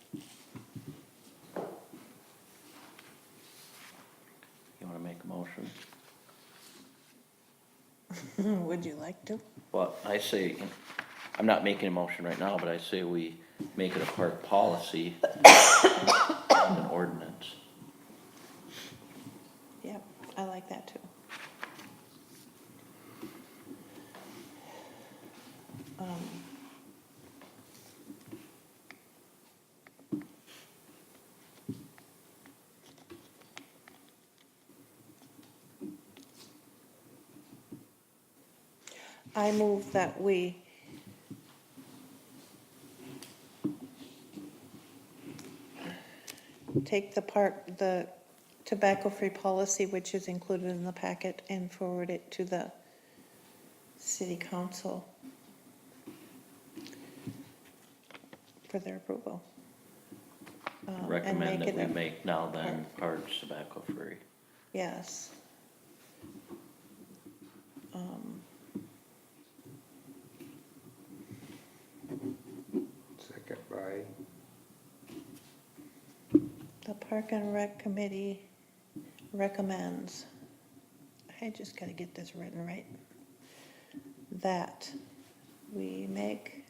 You wanna make a motion? Would you like to? Well, I say, I'm not making a motion right now, but I say we make it a park policy and an ordinance. Yep, I like that too. I move that we take the tobacco-free policy, which is included in the packet, and forward it to the city council for their approval. And Recommend make that we it a- make now then parks tobacco free. Yes. Second by, The Park and Rec Committee recommends, I just gotta get this written right, that we make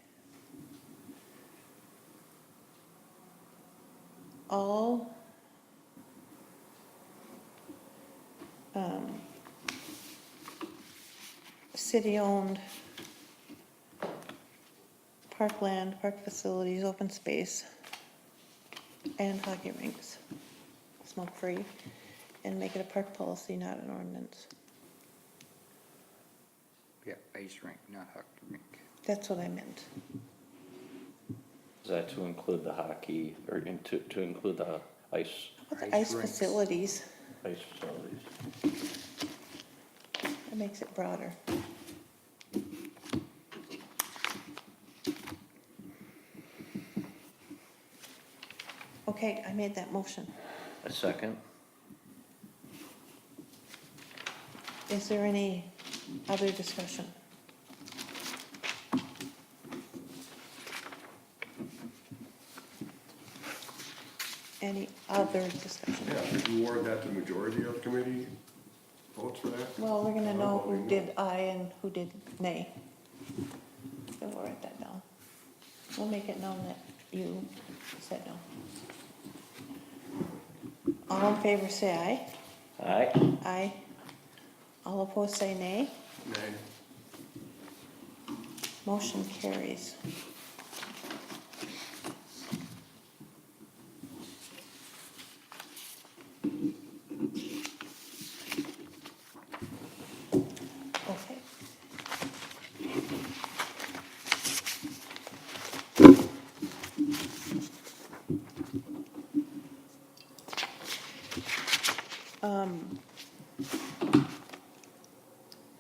all city-owned parkland, park facilities, open space, and hockey rinks smoke-free, and make it a park policy, not an ordinance. yeah, ice rink, not hockey rink. That's what I meant. Is that to include the hockey, or to include the ice The Ice ice rinks. facilities, facilities? that makes it broader. Okay, I made that motion. A second? Is there any other discussion? Any other discussion? Yeah, if you award that to majority of the committee votes for that? Well, we're gonna know who did aye and who did nay. So we'll write that down. We'll make it known that you said no. All in favor say aye. Aye. Aye. All opposed say nay. Nay. Motion carries. Okay.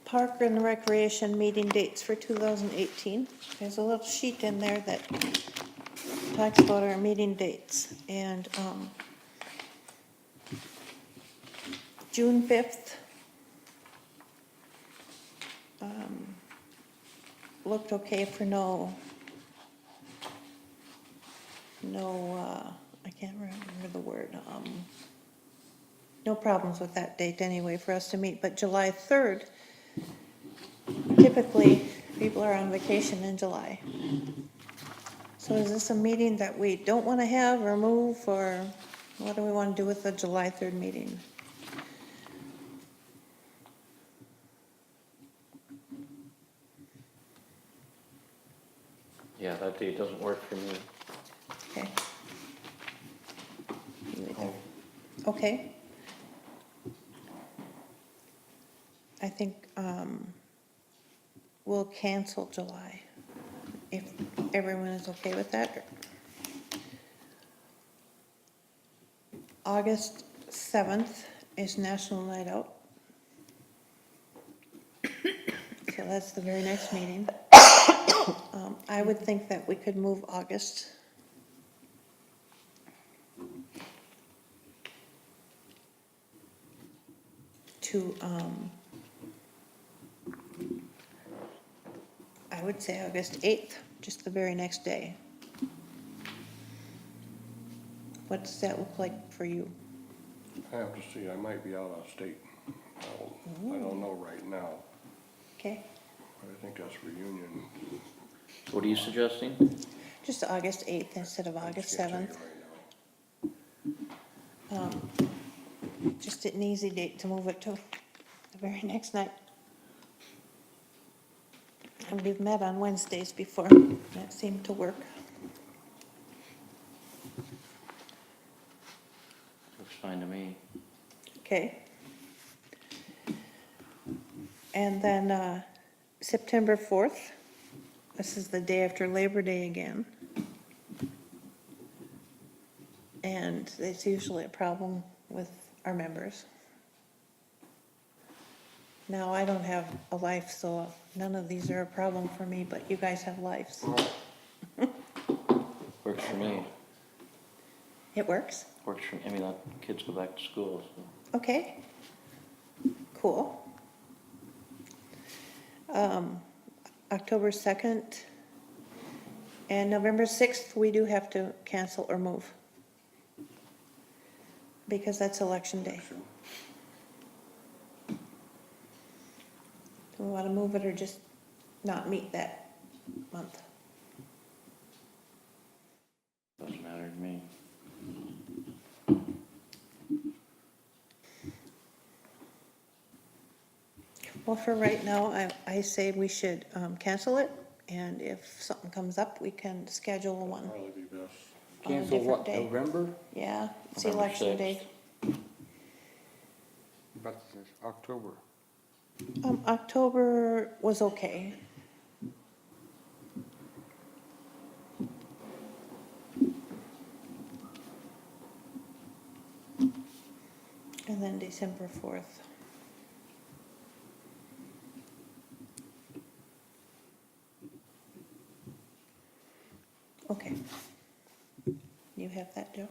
Park and Recreation meeting dates for 2018. There's a little sheet in there that talks about our meeting dates. And June 5th looked okay for I can't remember the word. No problems with that date anyway for us to meet, but July 3rd, typically, people are on vacation in July. So is this a meeting that we don't want to have or move, or what do we want to do with the July 3rd meeting? Yeah, that date doesn't work for me. Okay. Okay. I think we'll cancel July. if everyone is okay with that. August 7th is National Night Out. So that's the very next meeting. I would think that we could move August. To, I would say August 8th, just the very next day. What does that look like for you? I have to see, I might be out of state. I don't know right now, Okay, but I think that's reunion. What are you suggesting? just August 8th instead of August I can't 7th. tell you right now. Just an easy date to move it to the very next night. And we've met on Wednesdays before, that seemed to work. Looks fine to me. Okay. And then, September 4th, this is the day after Labor Day again. And it's usually a problem with our members. Now, I don't have a life, so none of these are a problem for me, but you guys have lives. Works for me. It works? Works for me. I mean, kids go back to school, so. Okay. Cool. October 2nd and November 6th, we do have to cancel or move. Because that's election day. Do we want to move it or just not meet that month? Doesn't matter to me. Well, for right now, I say we should cancel it, and if something comes up, we can schedule one. Probably be best. On a Cancel different what, day. November? Yeah, it's November election 6th. day. But it's October. October was okay. And then December 4th. Okay. You have that, Joe?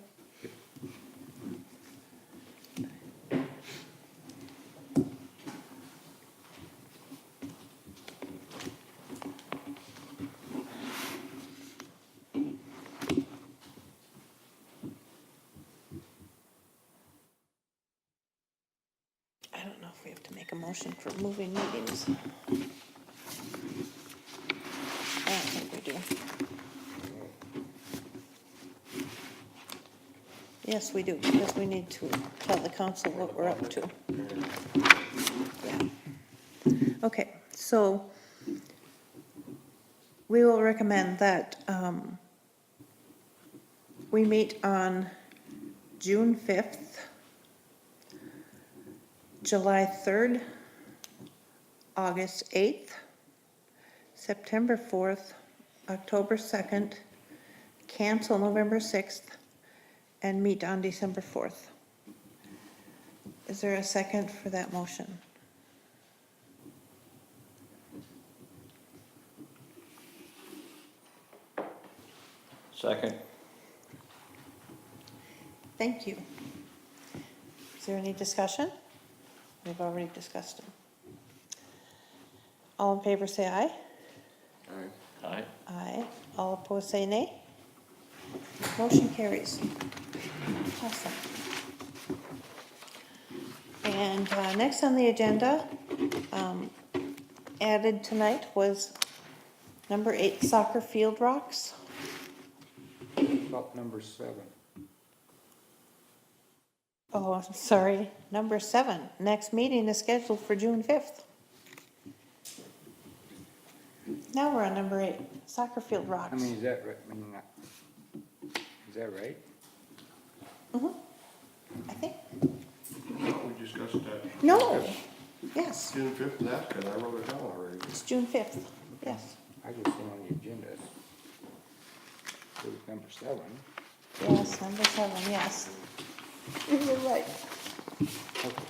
I don't know if we have to make a motion for moving meetings. I don't think we do. Yes, we do, because we need to tell the council what we're up to. Yeah. Okay, so we will recommend that we meet on June 5th, July 3rd, August 8th, September 4th, October 2nd, cancel November 6th, and meet on December 4th. Is there a second for that motion? Second. Thank you. Is there any discussion? We've already discussed them. All in favor say aye. Aye. Aye. All opposed say nay. Motion carries. Awesome. And next on the agenda, added tonight was number 8, soccer field rocks. About number 7. Oh, I'm sorry, number 7. Next meeting is scheduled for June 5th. Now we're on number 8, soccer field I rocks. mean, is that right? I mean, is that right? I think, We discussed that. no, yes, June 5th, that's good, I wrote it down already. it's June 5th, yes. I I just seen on the agenda, it was number 7. Yes, number 7, yes. You're right. Okay.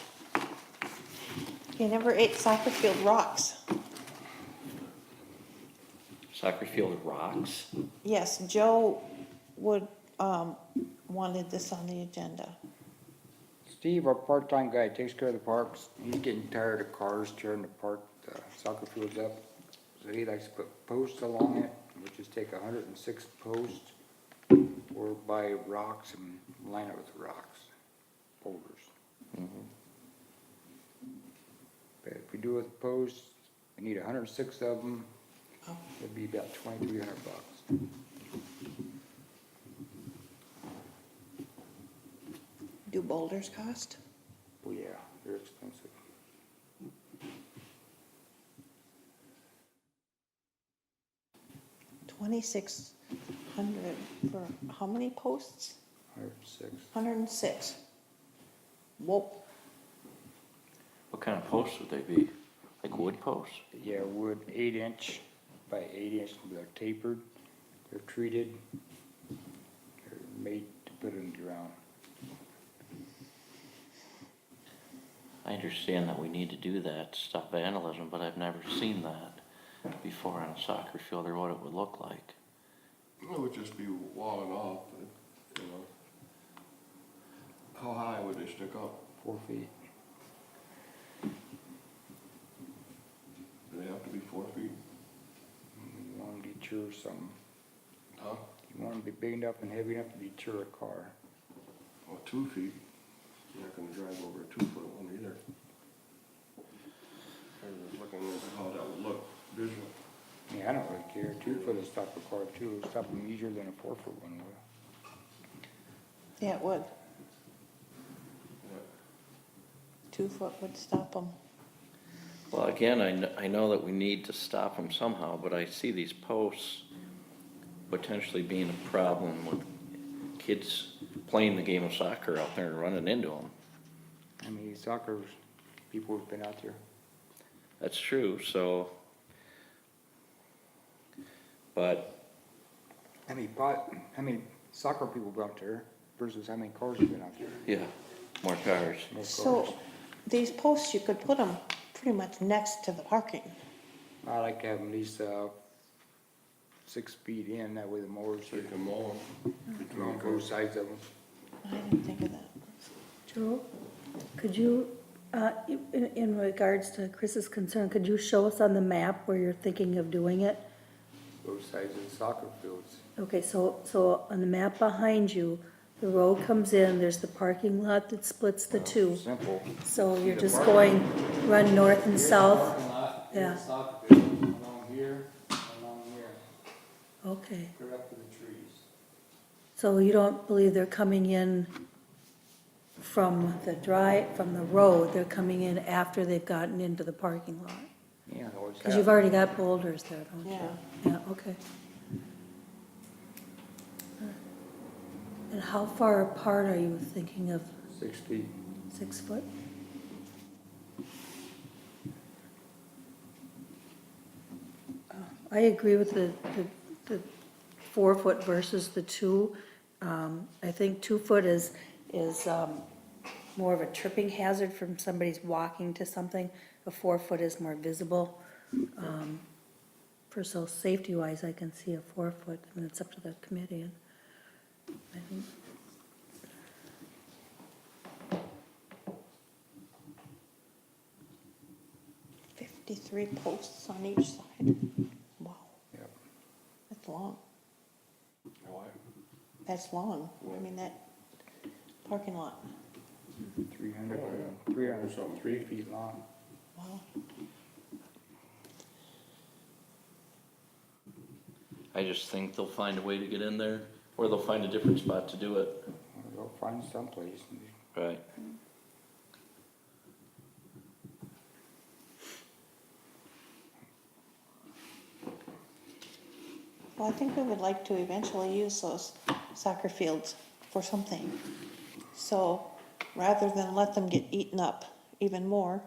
Okay, number 8, soccer field rocks. Soccer field rocks? Yes, Joe would, wanted this on the agenda. Steve, our part-time guy, takes care of the parks. He's getting tired of cars tearing the park, the soccer fields up. So he likes to put posts along it, which is take 106 posts or buy rocks and line it with rocks, boulders. But if we do it with posts, we need 106 of them. Oh. It'd be about $2,300. Do boulders cost? Oh yeah, they're expensive. $2,600 for how many posts? 106. 106. Whoa. What kind of posts would they be? Like wood posts? Yeah, wood, 8-inch by 8-inch, they're tapered, they're treated, they're made to put in the ground. I understand that we need to do that, to stop vandalism, but I've never seen that before on a soccer field or what it would look like. It would just be walling off, you know. How high would they stick up? 4 feet. Do they have to be 4 feet? You want them to deter something. Huh? You want them to be big enough and heavy enough to deter a car. Well, 2 feet. You're not gonna drive over a 2-foot one either. I was looking at how that would look visually. Yeah, I don't really care. 2-foot will stop a car too. It'll stop them easier than a 4-foot one will. Yeah, it would. Yeah. 2 foot would stop them. Well, again, I know that we need to stop them somehow, but I see these posts potentially being a problem with kids playing the game of soccer out there and running into them. I mean, soccer people have been out there. That's true, so, but, How many soccer people go out there versus how many cars have been out there? yeah, more cars. More cars. So these posts, you could put them pretty much next to the parking. I like to have them at least 6 feet in, that way the mowers So you can mow them are between on both sides of them. I didn't think of that. Joe, could you, in regards to Chris's concern, could you show us on the map where you're thinking of doing it? Both sides of the soccer fields. Okay, so on the map behind you, the road comes in, there's the parking lot that splits the two. Simple. So you're The just parking- going, run north and south? Parking lot, Yeah. here's the soccer field, along here, Okay, clear up to the trees. so you don't believe they're coming in from the road, they're coming in after they've gotten into the parking lot? Yeah, it always Because you've happens. already got boulders there, don't you? Yeah. Yeah, okay. And how far apart are you thinking of 6 feet. 6 foot? I agree with the 4 foot versus the 2. I think 2 foot is more of a tripping hazard from somebody's walking to something. A 4 foot is more visible. For so safety wise, I can see a 4 foot, I mean, it's up to the committee. And I think 53 posts on each side. Wow, Yep. that's long. Why? That's long. I mean, that parking lot. 300 something, 3 feet long. Wow. I just think they'll find a way to get in there, or they'll find a different spot to do it. Or go find someplace. Right. Well, I think we would like to eventually use those soccer fields for something. So rather than let them get eaten up even more,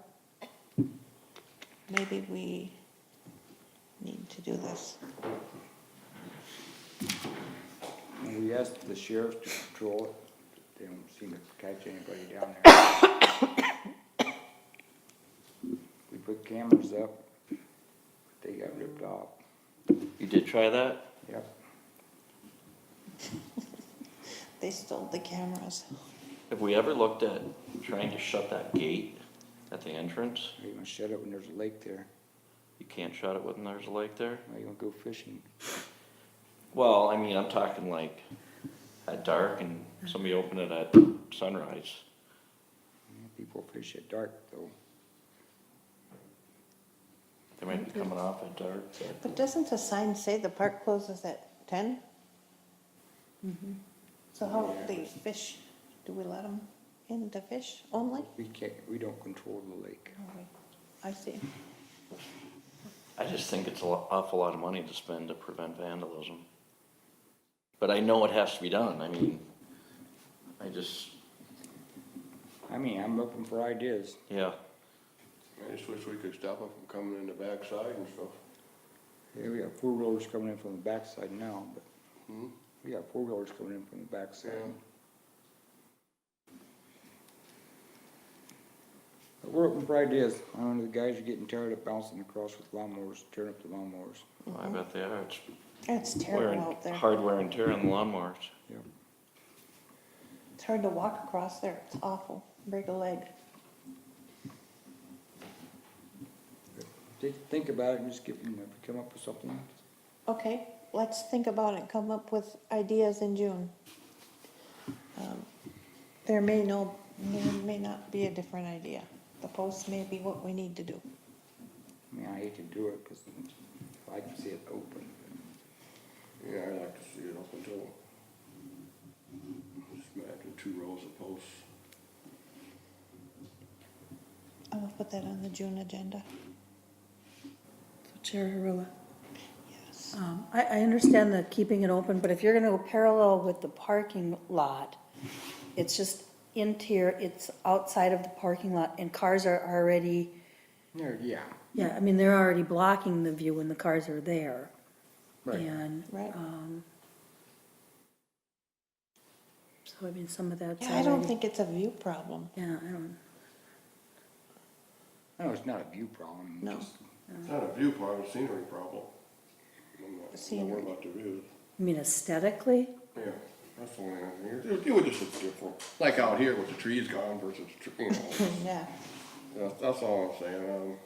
maybe we need to do this. And we asked the sheriff to patrol it, they don't seem to catch anybody down there. We put cameras up, they got ripped off, You did try that? yep. They stole the cameras. Have we ever looked at trying to shut that gate at the entrance? Are you gonna shut it when there's a lake there? You can't shut it when there's a lake there? Are you gonna go fishing? Well, I mean, I'm talking like at dark and somebody open it at sunrise. People fish at dark though. They might be coming off at dark, but But doesn't the sign say the park closes at 10? So how they fish, do we let them in to fish only? We don't control the lake. I see. I just think it's an awful lot of money to spend to prevent vandalism. But I know it has to be done, I mean, I mean, I'm looking for ideas. yeah. I just wish we could stop them from coming in the backside and stuff. Yeah, we got four-wheelers coming in from the backside now, but Hmm? we got four-wheelers coming in from the backside. Yeah. But we're open for ideas. I know the guys are getting tired of bouncing across with lawnmowers, tearing up the lawnmowers. I bet they are, it's It's terrible wearing, out there. hard wear and tear on the lawnmowers. Yep. It's hard to walk across there. It's awful. Break a leg. Think about it and just come up with something. Okay, let's think about it, come up with ideas in June. There may not be a different idea. The post may be what we need to do. I mean, I hate to do it because I like to see it open. Yeah, I'd like to see it up until, just imagine 2 rows of posts. I'm gonna put that on the June agenda. So Chair Harula, Yes. I understand the keeping it open, but if you're gonna go parallel with the parking lot, it's just interior, it's outside of the parking lot, and cars are already, Yeah, yeah, I mean, they're already blocking the view when the cars are there. right. And, Right. so I mean, some of that's Yeah, I don't already- think it's a view problem. Yeah, I don't, No, it's not a view problem. No. just- It's not a view problem, it's a scenery problem. I'm not Scenery. worried about the views. I mean aesthetically, Yeah, that's the only thing. It would just look different. Like out here with the trees gone versus, you know, Yeah. that's all I'm saying.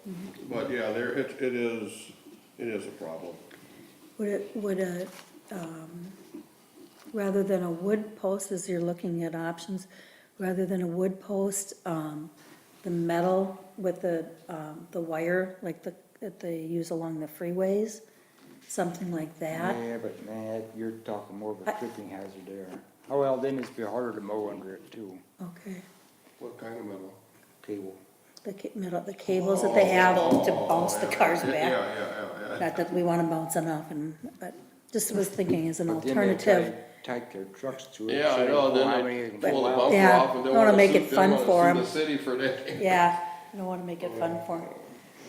But yeah, it is a problem. would a, rather than a wood post, as you're looking at options, rather than a wood post, the metal with the wire, like that they use along the freeways, something like that? Yeah, but man, you're talking more of a tripping hazard there. Oh, well, then it'd be harder to mow under it too. Okay, What kind of metal? Cable. the cables that they have to bounce the cars Yeah, back. yeah. Not that we wanna bounce them off but just was thinking as an But then they alternative. Tight their trucks to it. Yeah, so I know, they then pull how they many can pull the pull out. bumper Yeah, off and I don't wanna wanna make sue, it fun don't for wanna 'em. sue the city for that. Yeah, I don't wanna make it fun for 'em.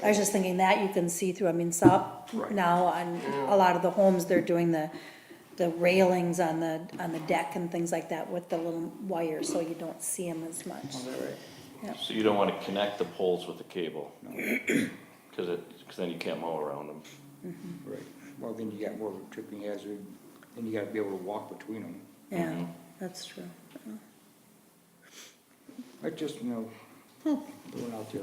I was just thinking that you can see through, I mean, so now on a lot of the homes, they're doing the railings on the deck and things like that with the little wire, so you don't see them as much. Is that right? So you don't wanna connect the poles with the cable? Cause then you can't mow around them. Right. Well, then you got more of a tripping hazard, then you gotta be able to walk between them. Yeah, that's true. I just, going out there.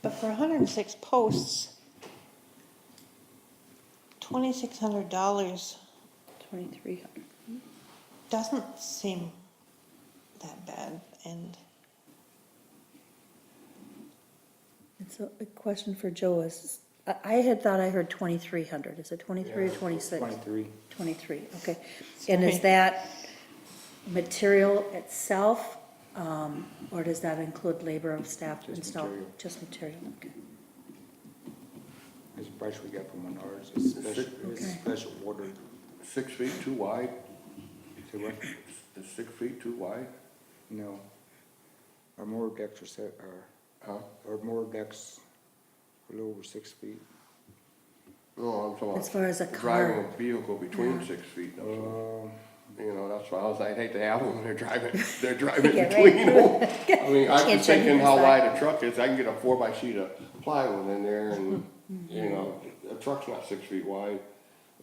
But for 106 posts, $2,600 $2,300. doesn't seem that bad, and It's a question for Joe is, I had thought I heard 2,300, is it 23 or 26? 23. 23, okay. And is Sorry. that material itself, or does that include labor of staff to Just install? material. Just material, okay. That's the price we got from Menards. It's special, it's Okay. special ordered. 6 feet too wide? Say what? Is 6 feet too wide? No. Our mower decks are set, Huh? our mower decks a little over 6 feet. No, I'm talking about. As far as a Driving car. a vehicle between Yeah. 6 feet, that's all. Um, You know, that's why I was, I'd hate to have them when they're driving Yeah, between right. them. I mean, I'm Can't just turn thinking either how side. wide a truck is, I can get a 4x sheet of plywood in there and, you know, a truck's not 6 feet wide.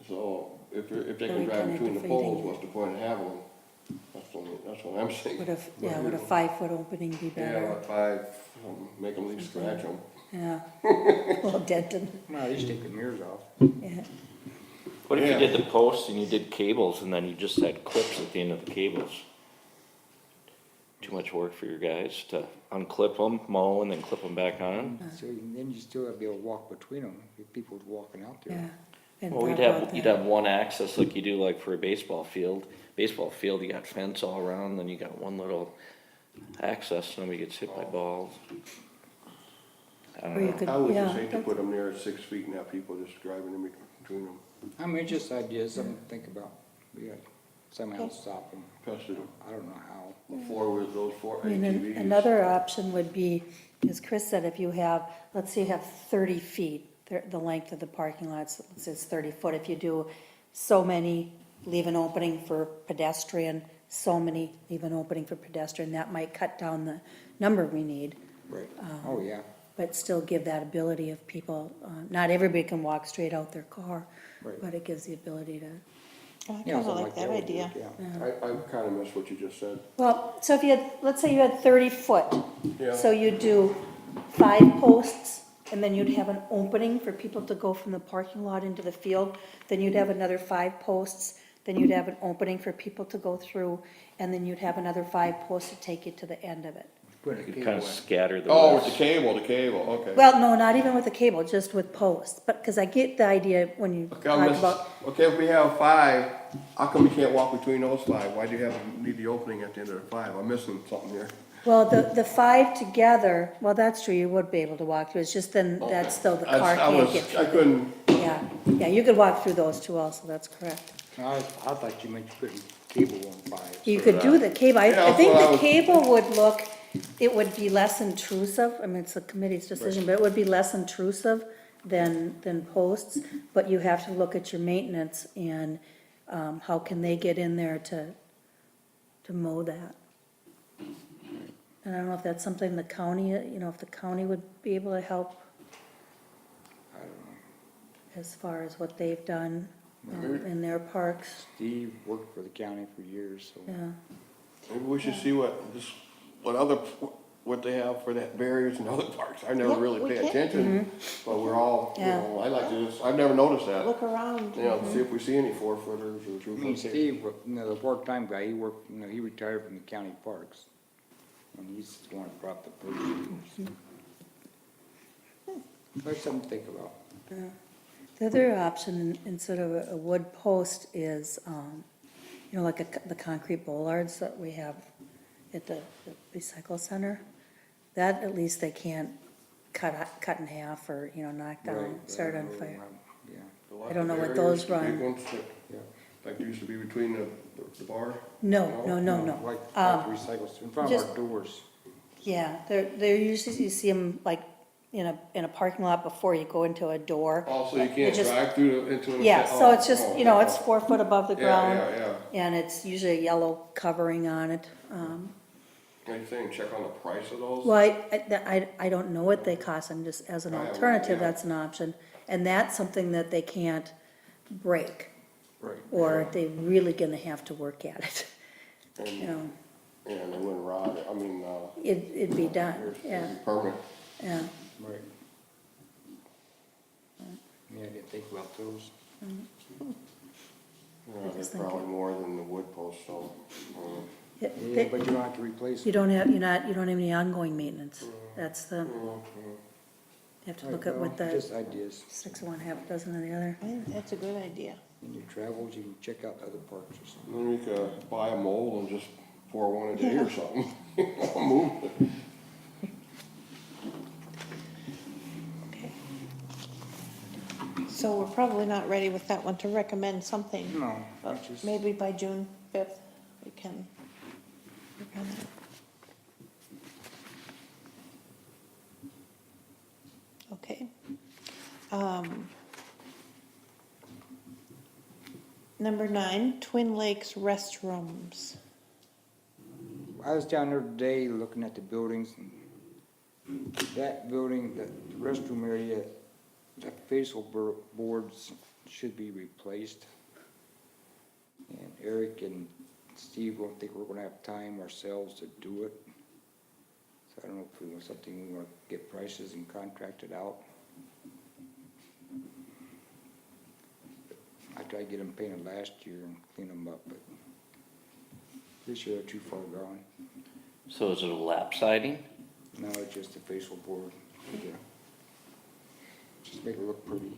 So if they But can we drive kinda between the defeating poles, it. what's the point of having them? That's what I'm saying. Would a, yeah, would a 5-foot opening be Yeah, better? like 5, make them at least scratch them. Yeah. Well, dented, no, they just take the mirrors off. yeah. What if Yeah. you did the posts and you did cables and then you just had clips at the end of the cables? Too much work for your guys to unclip them, mow, and then clip them back on? So then you still have to be able to walk between them, if people was walking out there. Yeah. And Well, thought about you'd that. have one access like you do like for a baseball field. Baseball field, you got fence all around, then you got one little access, so nobody gets hit by balls. I Or don't you know. could, I would yeah, just hate to that's- put them there at 6 feet and have people just driving in between them. I mean, it's just ideas, something to think about. We got somehow stop them. Especially I don't know how. those four I mean, ATVs. another option would be, as Chris said, if you have, let's say you have 30 feet, the length of the parking lots, let's say it's 30 foot. If you do so many, leave an opening for pedestrian, so many, leave an opening for pedestrian, that might cut down the number we need, Right. Oh, yeah. but still give that ability of people, not everybody can walk straight out their car, Right. but it gives the ability to. I Yeah, kinda something like that would idea. work, Yeah. I kinda miss what you just said. Well, so if you had, let's say you had 30 foot. Yeah. So you'd do 5 posts, and then you'd have an opening for people to go from the parking lot into the field. Then you'd have another 5 posts, then you'd have an opening for people to go through, and then you'd have another 5 posts to take you to the end of it. Put a You could cable kind of in. scatter the Oh, with rest. the cable, okay. Well, no, not even with the cable, just with posts, but, because I get the idea when you Okay, talk about, okay, if we have 5, how come we can't walk between those 5? Why do you need the opening at the end of the 5? I'm missing something here. well, the 5 together, well, that's true, you would be able to walk through, it's just then, that's still, the car can't get through. I couldn't, Yeah, you could walk through those two also, that's correct. No, I thought you meant putting cable on 5. You could do the cable, I Yeah, think that's what I the was- cable would look, it would be less intrusive, I mean, it's the committee's decision, but it would be less intrusive than posts, but you have to look at your maintenance and, how can they get in there to mow that? And I don't know if that's something the county, if the county would be able to help I don't know. as far as what they've done, in their parks, Steve worked for the county for years, so. yeah. maybe we should see what they have for that barriers and other parks. I never Yeah, really we pay can. attention, but we're all, Yeah. I like to just, I've never noticed that. Look around. You know, see if we see any 4-footers or I mean, 2-footers. Steve, the part-time guy, he worked, he retired from the county parks. And he's the one that brought the post. That's something to think about. The other option, instead of a wood post, is, like the concrete bollards that we have at the recycle center. That, at least they can't cut in half or, knock down, Right, start I on know, fire. Yeah, I don't know what Barriers, those the big run. ones that, yeah. like used to be between the bar. No, Like, Um, recycles, in front of just- our doors. Yeah, they're usually, you see them like in a parking lot before you go into a door. Also, you It can't just- drive through into an. Yeah, so it's oh, just, oh, it's 4 foot above the Yeah, ground. yeah, yeah. And it's usually a yellow covering on it. What do you think, check on the price of those? Well, I don't know what they cost, I'm just, as an I have no alternative, idea. that's an option. And that's something that they can't break, Right. or they're really gonna have to work at it, you know. And they wouldn't rot, I mean, It'd be done, it'd yeah, be permanent. yeah. Right. Yeah, I didn't think about those. Yeah, just they're think probably more than the wood post, so. Yeah, They- but you don't have to replace You them. don't have, you don't have any ongoing maintenance, that's the, you have to Right, look at what well, the Just ideas. 6 of one, half a dozen of the other. I think that's a good idea. In your travels, you can check out other parks or something. Then you could buy a mold and just pour one a day or something. Move it. Okay. So we're probably not ready with that one to recommend something. No, But it's just. maybe by June 5th, we can work on that. Okay. Number 9, Twin Lakes restrooms. I was down there today looking at the buildings, and that building, the restroom area, the facial boards should be replaced. And Eric and Steve don't think we're gonna have time ourselves to do it. So I don't know if it was something we wanna get prices and contract it out. I tried to get them painted last year and clean them up, but this year they're too far gone. So is it a lap siding? No, it's just a facial board. Yeah. Just make it look pretty.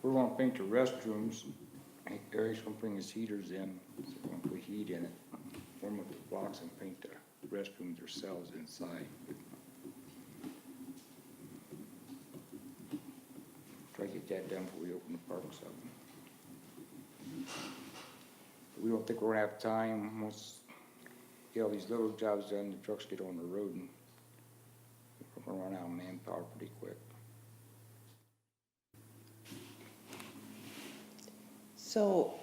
We're gonna paint the restrooms. I think Eric's gonna bring his heaters in, so we're gonna put heat in it, form up the blocks and paint the restrooms themselves inside. Try to get that done before we open the parks up. We don't think we're gonna have time, once get all these little jobs done, the trucks get on the road, and we're gonna run out of manpower pretty quick. So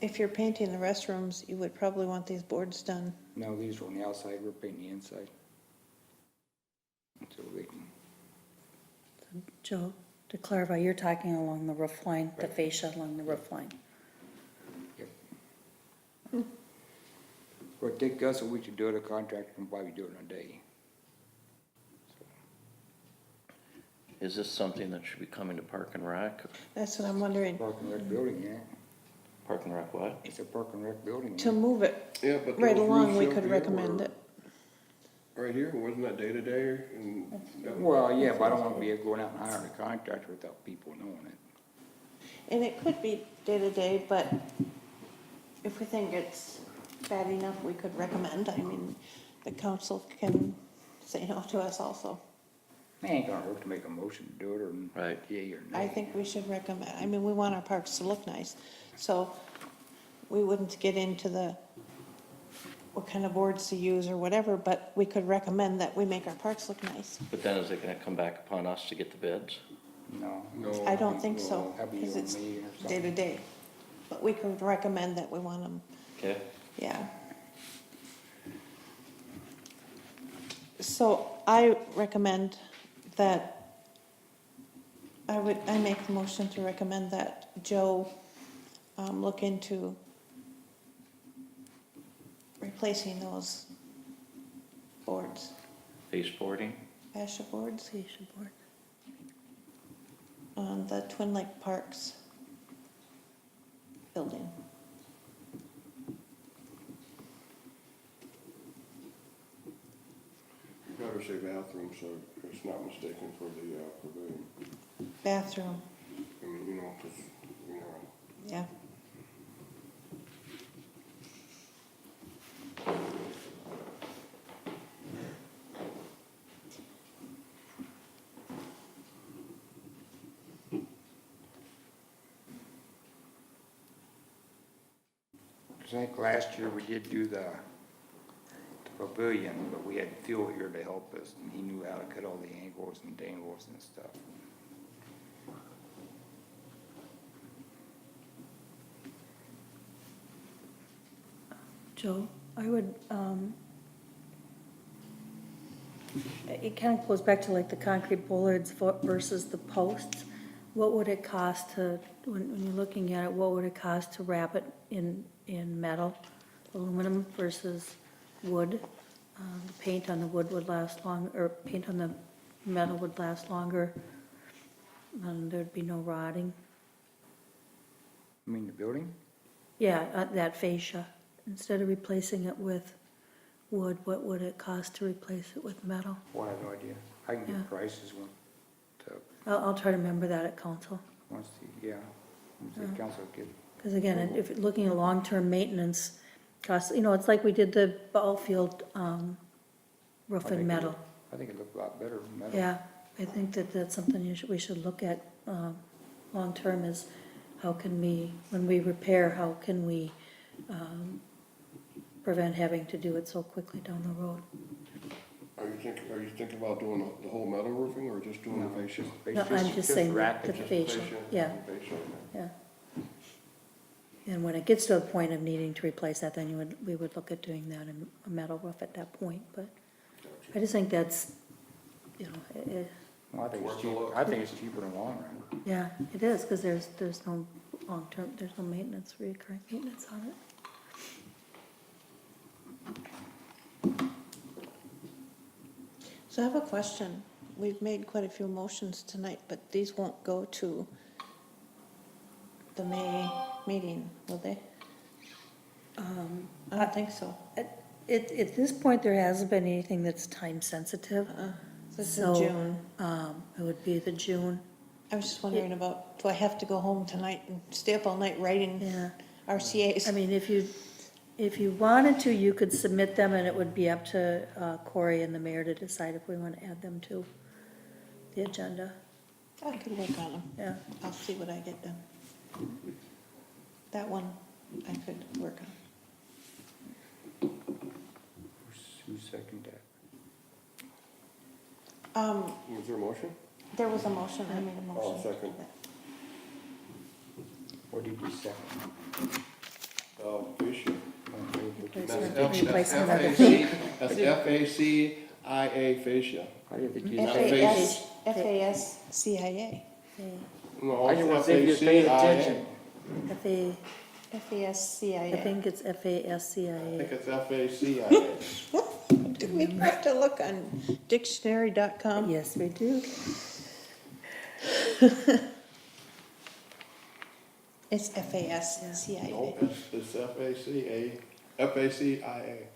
if you're painting the restrooms, you would probably want these boards done. No, these are on the outside, we're painting the inside. So we can, Joe, to clarify, you're talking along the roof line, the Right. fascia along the roof line. well, it take us a week to do it, a contractor can probably do it in a day. Is this something that should be coming to Park and Rec? That's what I'm wondering. Park and Rec building, yeah, Park and Rec what? it's a Park and Rec building. To move it Yeah, but right those along, we roofs could up here recommend were- it. Right here, wasn't that day to day? Well, yeah, but I don't wanna be going out and hiring a contractor without people knowing it. And it could be day-to-day, but if we think it's bad enough, we could recommend. I mean, the council can say no to us also. It ain't gonna hurt to make a motion to do it, or Right. yea or nay. I think we should recommend, I mean, we want our parks to look nice, so we wouldn't get into the, what kind of boards to use or whatever, but we could recommend that we make our parks look nice. But then is it gonna come back upon us to get the bids? No. No. I don't think so, That'd be because on it's me or something. day-to-day. But we could recommend that we want them, Okay, yeah. So I recommend that, I make the motion to recommend that Joe look into replacing those boards, baseboarding? fascia boards, Fascia board. on the Twin Lake Parks building. You better say bathroom, so it's not mistaken for the pavilion. Bathroom, I mean, you know, 'cause, you know, yeah. I think last year we did do the pavilion, but we had Phil here to help us, and he knew how to cut all the angles and dangles and stuff. Joe, I would, it kind of goes back to like the concrete bollards versus the posts. What would it cost to, when you're looking at it, what would it cost to wrap it in metal, aluminum versus wood? The paint on the wood would last long, or paint on the metal would last longer, and there'd be no rotting. You mean the building? Yeah, that fascia. Instead of replacing it with wood, what would it cost to replace it with metal? Well, I have no idea. I can Yeah. get prices when, to, I'll try to remember that at council. once the, yeah, once the council get, Because again, if you're looking at long-term maintenance costs, you know, it's like we did the ball field roof I think in it metal. look- I think it looked a lot better in metal. Yeah, I think that that's something we should look at long-term is how can we, when we repair, how can we prevent having to do it so quickly down the road. Are you thinking about doing the whole metal roofing or just doing the fascia? No, I'm just saying wrap the it, just fascia, yeah, Fascia, okay. yeah. And when it gets to the point of needing to replace that, then we would look at doing that in a metal roof at that point, but I just think that's, you know, Well, I think it's Worth a cheap, look. I think it's cheaper in the long run. yeah, it is, because there's no long-term, there's no maintenance, reoccurring maintenance on it. So I have a question. We've made quite a few motions tonight, but these won't go to the May meeting, will they? I don't think so. At this point, there hasn't been anything that's time-sensitive. This is So, June. It would be the June, I was just wondering about, do I have to go home tonight and stay up all night writing yeah. RCA's? I mean, if you wanted to, you could submit them, and it would be up to Corey and the mayor to decide if we want to add them to the agenda, I could work on them. yeah. I'll see what I get done. That one I could work on. Who seconded that? Was there a motion? There was a motion, I made a motion. Oh, second. What did you second? Fascia. Replacement of the That's F-A-C-I-A fascia. I didn't think you F- said. FAS. FASCIA. No, I it's just want to see if you paid attention. F-A-C-I-A. I FASCIA. think it's I think FASCIA. it's F-A-C-I-A. Do we have to look on dictionary.com? Yes, we do. It's FASCIA. No, it's F-A-C-A, F-A-C-I-A.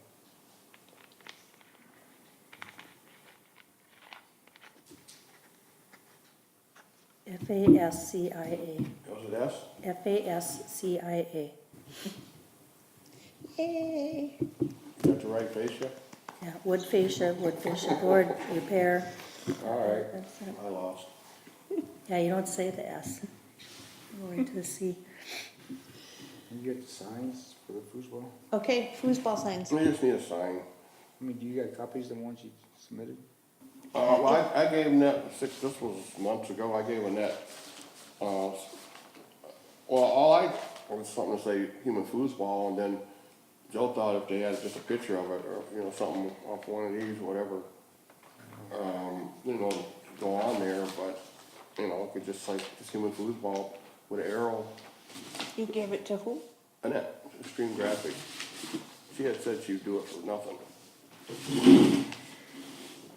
FASCIA. Was it S? FASCIA. Yay. That's the right fascia? Yeah, wood fascia board repair. All right. That's it. I lost. Yeah, you don't say the S. Go right to the C. You get the signs for the foosball? Okay, foosball signs. We just need a sign. I mean, do you got copies of the ones you submitted? Well, I gave Net, this was months ago, I gave a Net, well, all I, was something to say human foosball, and then Joe thought if they had just a picture of it, or, you know, something off one of these, whatever, go on there, but, you know, it could just like, just human foosball with an arrow, You gave it to who? Annette, Extreme Graphics. She had said she'd do it for nothing.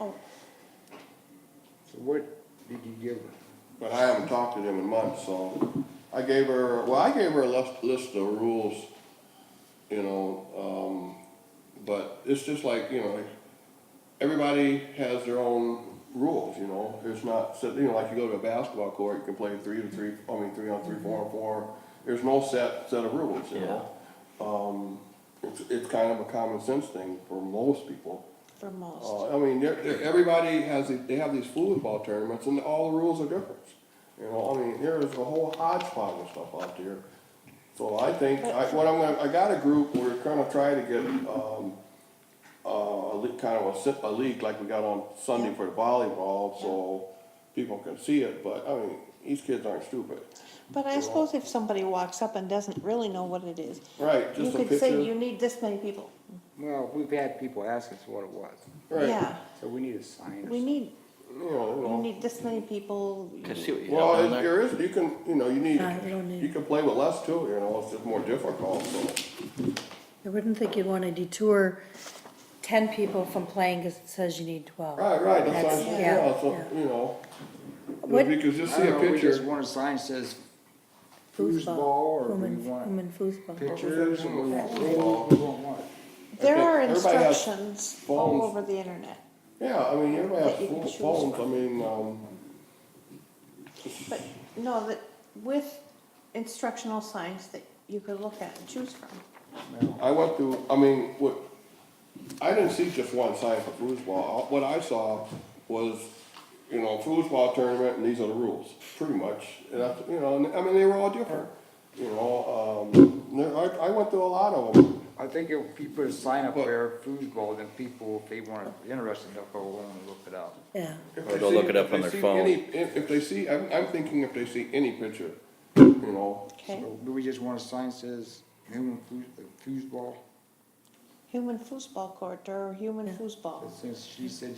Oh, So what did you give her? But I haven't talked to them in months, so I gave her a list of rules, you know, but it's just like, you know, everybody has their own rules, you know, there's not, you know, like you go to a basketball court, you can play 3-3, 3-on-3, 4-on-4, there's no set of rules, you know. It's kind of a common sense thing for most people. for most. I mean, everybody they have these football tournaments and all the rules are different. You know, I mean, there's a whole hodgepodge of stuff out there. So I think, I got a group, we're gonna try to get, a league like we got on Sunday for the volleyball, so people can see it, but, I mean, these kids aren't stupid. But I suppose if somebody walks up and doesn't really know what it is, Right, you just a could say you picture. need this many people. Well, we've had people ask us what it was, Right, Yeah, so we need a sign or we something. need, you you know. need this many people. Can I see what you have Well, on there? there is, you can, you know, You don't need- you can play with less too, you know, it's just more difficult, so. I wouldn't think you'd want to detour 10 people from playing because it says you need 12. Right, that's That's- why, yeah, yeah, so, yeah. you know. What- Because just I see don't a know, we just picture, want a sign that says foosball, or we want Human foosball. pictures, or we want rules, Foosball. we want what? There think are everybody has instructions all phones. over the internet, yeah, I mean, everybody That you can has choose phones, I from. mean, but no, that with instructional signs that you could look at and choose from. Well, I went through, I mean, I didn't see just one sign for foosball, what I saw was, you know, foosball tournament, and these are the rules, pretty much, and that's, you know, and, I mean, they were all different, you know, I went through a lot of them, I think if people put a sign up But- there, foosball, then people, if they want, interested, they'll go home and look it up. Yeah, If Or they they'll see- look it up if on they their see phone. If they see, I'm thinking if they see any picture, you know, Okay, So do we just want a sign that says human foosball? human foosball court or human foosball. But since she said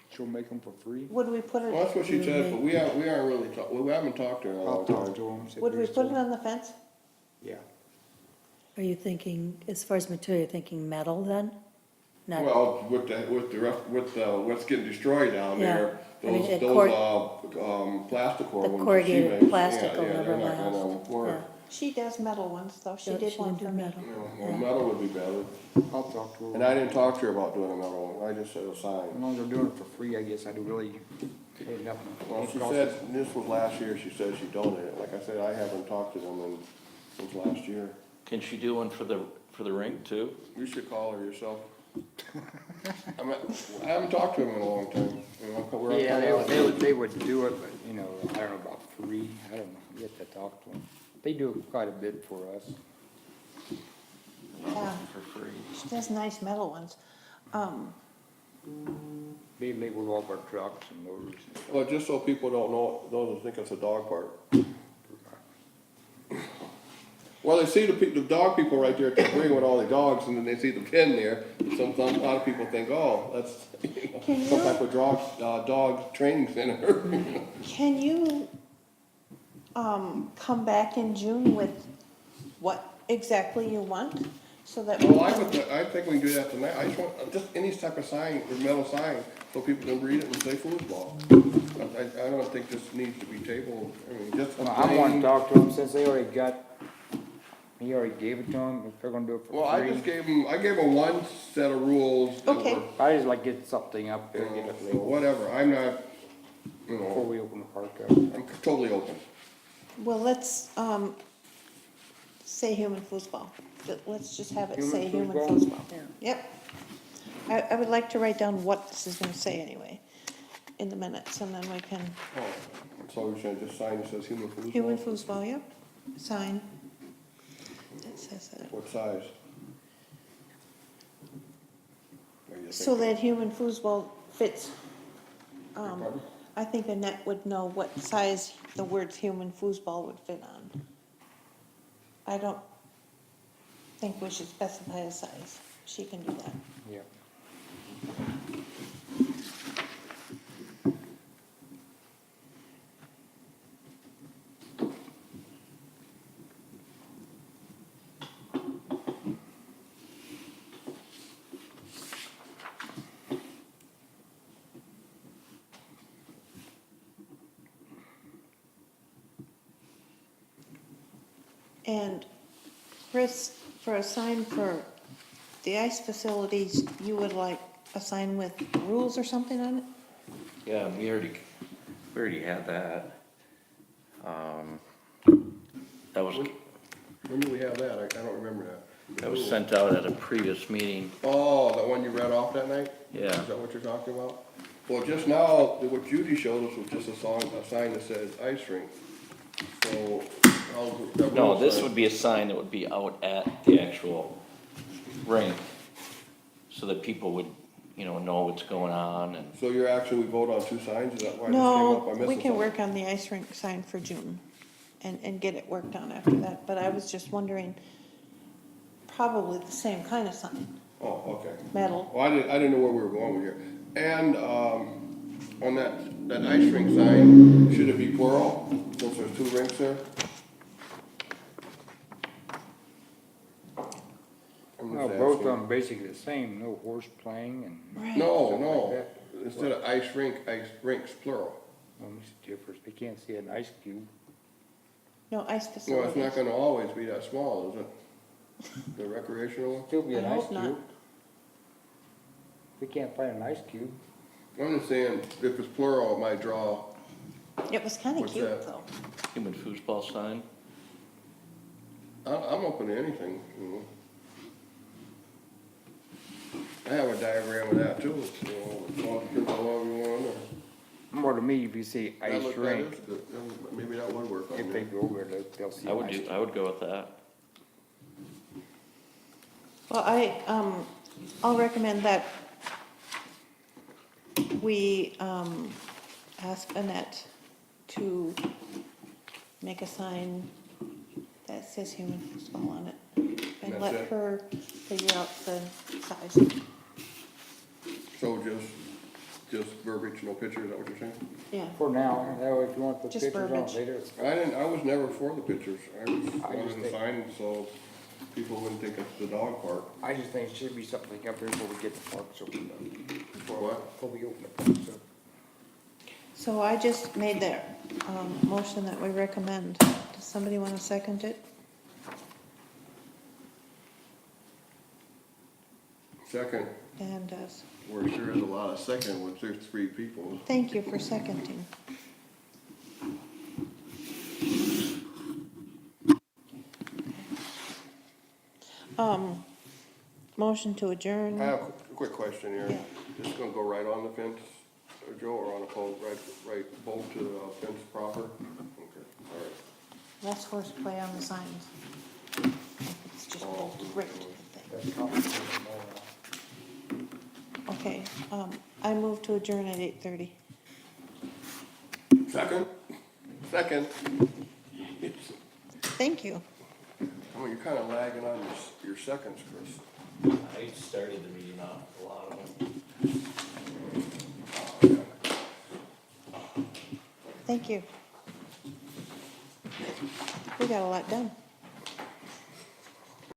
she'll make them for free, Would we put well, it, that's what she said, but we aren't really we haven't talked to her in a I'll long talk time. to them. see if would we they're put it still- on the fence? Yeah. are you thinking, as far as material, you're thinking metal then? Not, Well, with what's getting destroyed down Yeah. there, I mean, those, it plastic core the ones. corrugated she makes, plastic will yeah, never they're not last. gonna work. Yeah. She does metal ones, though. She Yeah, did she one can do for me. metal. You know, Yeah. metal would be better, I'll talk to her. and I didn't talk to her about doing a metal one, I just said a As sign. long as they're doing it for free, I guess I do really pay nothing. Well, she said, this was last year, she said she donated it, like I said, I haven't talked to them since last year. Can she do one for the rink too? You should call her yourself. I haven't talked to them in a long time, you know, we're. Yeah, they would do it, but, you know, I don't know about free, I don't know, you have to talk to them. They do quite a bit for us. Yeah, For free. she does nice metal ones. They label all of our trucks and motors and stuff. Well, just so people don't think it's a dog park. Well, they see the dog people right there at the ring with all the dogs, and then they see the pin there. A lot of people think, oh, that's Can some you- type of dog training center. Can you, come back in June with what exactly you want? So that we Well, can, I think we can do that tonight. I just want, just any type of sign, or metal sign, so people can read it and say foosball. I don't think this needs to be tabled, I mean, just. a Well, I want to plain- talk to them since they already he already gave it to them, if they're gonna do it for Well, I just free. I gave them one set of rules. that Okay. were, I just like get something up there, get it so labeled whatever, I'm not, you before know, we open the park up. I'm totally open. well, let's, say human foosball. Let's just have it Human say human foosball? foosball. Yeah. Yep. I would like to write down what this is gonna say anyway, in the minutes, and then we can, Oh, so we should just sign that says human foosball? human foosball, yep, sign. It says that. What size? What do you So think? that human foosball fits, Pardon? I think Annette would know what size the words human foosball would fit on. I don't think we should specify a size. She can do that. Yeah. And Chris, for a sign for the ice facilities, you would like a sign with rules or something on it? Yeah, we already had that. That was, When do we have that? I don't remember that. that was sent out at a previous meeting. Oh, the one you read off that night? Yeah. Is that what you're talking about? Well, just now, what Judy showed us was just a sign that says ice rink. So, No, this would be a sign that would be out at the actual rink, so that people would, know what's going on and. So you're actually, we vote on two signs, is that why this came up? No, I missed we it. can work on the ice rink sign for June and get it worked on after that, but I was just wondering, probably the same kind of sign, Oh, okay. metal. Well, I didn't know where we were going with here. And, on that ice rink sign, should it be plural, since there's two rinks there? I'm No, just both of asking. them basically the same, no horse playing and. Right. No, Something like no, that. instead of ice rinks plural. What makes the difference? They can't see an ice cube. No, ice No, it's not facilities. gonna always be that small, is it? The recreational one? Still be an I ice hope not. cube. We can't find an ice cube. I'm just saying, if it's plural, it might draw, It was kinda What's cute, that? though. Human foosball sign. I'm open to anything, you know. I have a diagram of that too, you know, it's all depends on what we want, or. More to me, if you say That ice look- that rink, is good. Maybe that would work on if they there. go over there, they'll see I an would ice cube. I would go with that. Well, I'll recommend that we, ask Annette to make a sign that says human football on it. And That's let it? her figure out the size. So just verbiage, no pictures, is that what you're saying? Yeah, For now, that way if you want to put Just pictures on it verbiage. later, it's I was never for the pictures. I was I just wanted a think- sign so people wouldn't think it's the dog park. I just think it should be something up there before we get the parks opened up. For what? Before we open the parks up. so I just made that, motion that we recommend. Does somebody want to second it? Second, Dan does. we're sure is a lot of second when there's 3 people. Thank you for seconding. Motion to adjourn. I have a quick question here. Yeah. Just gonna go right on the fence, Joe, or on a pole, right, bolt to the fence proper? Okay, all right. Less horseplay on the signs. It's just bolted right to the thing. That's complicated more. Okay, I move to adjourn at 8:30. Second? Second. Thank you. I mean, you're kinda lagging on your seconds, Chris. I started the meeting off with a lot of them. Thank you. We got a lot done.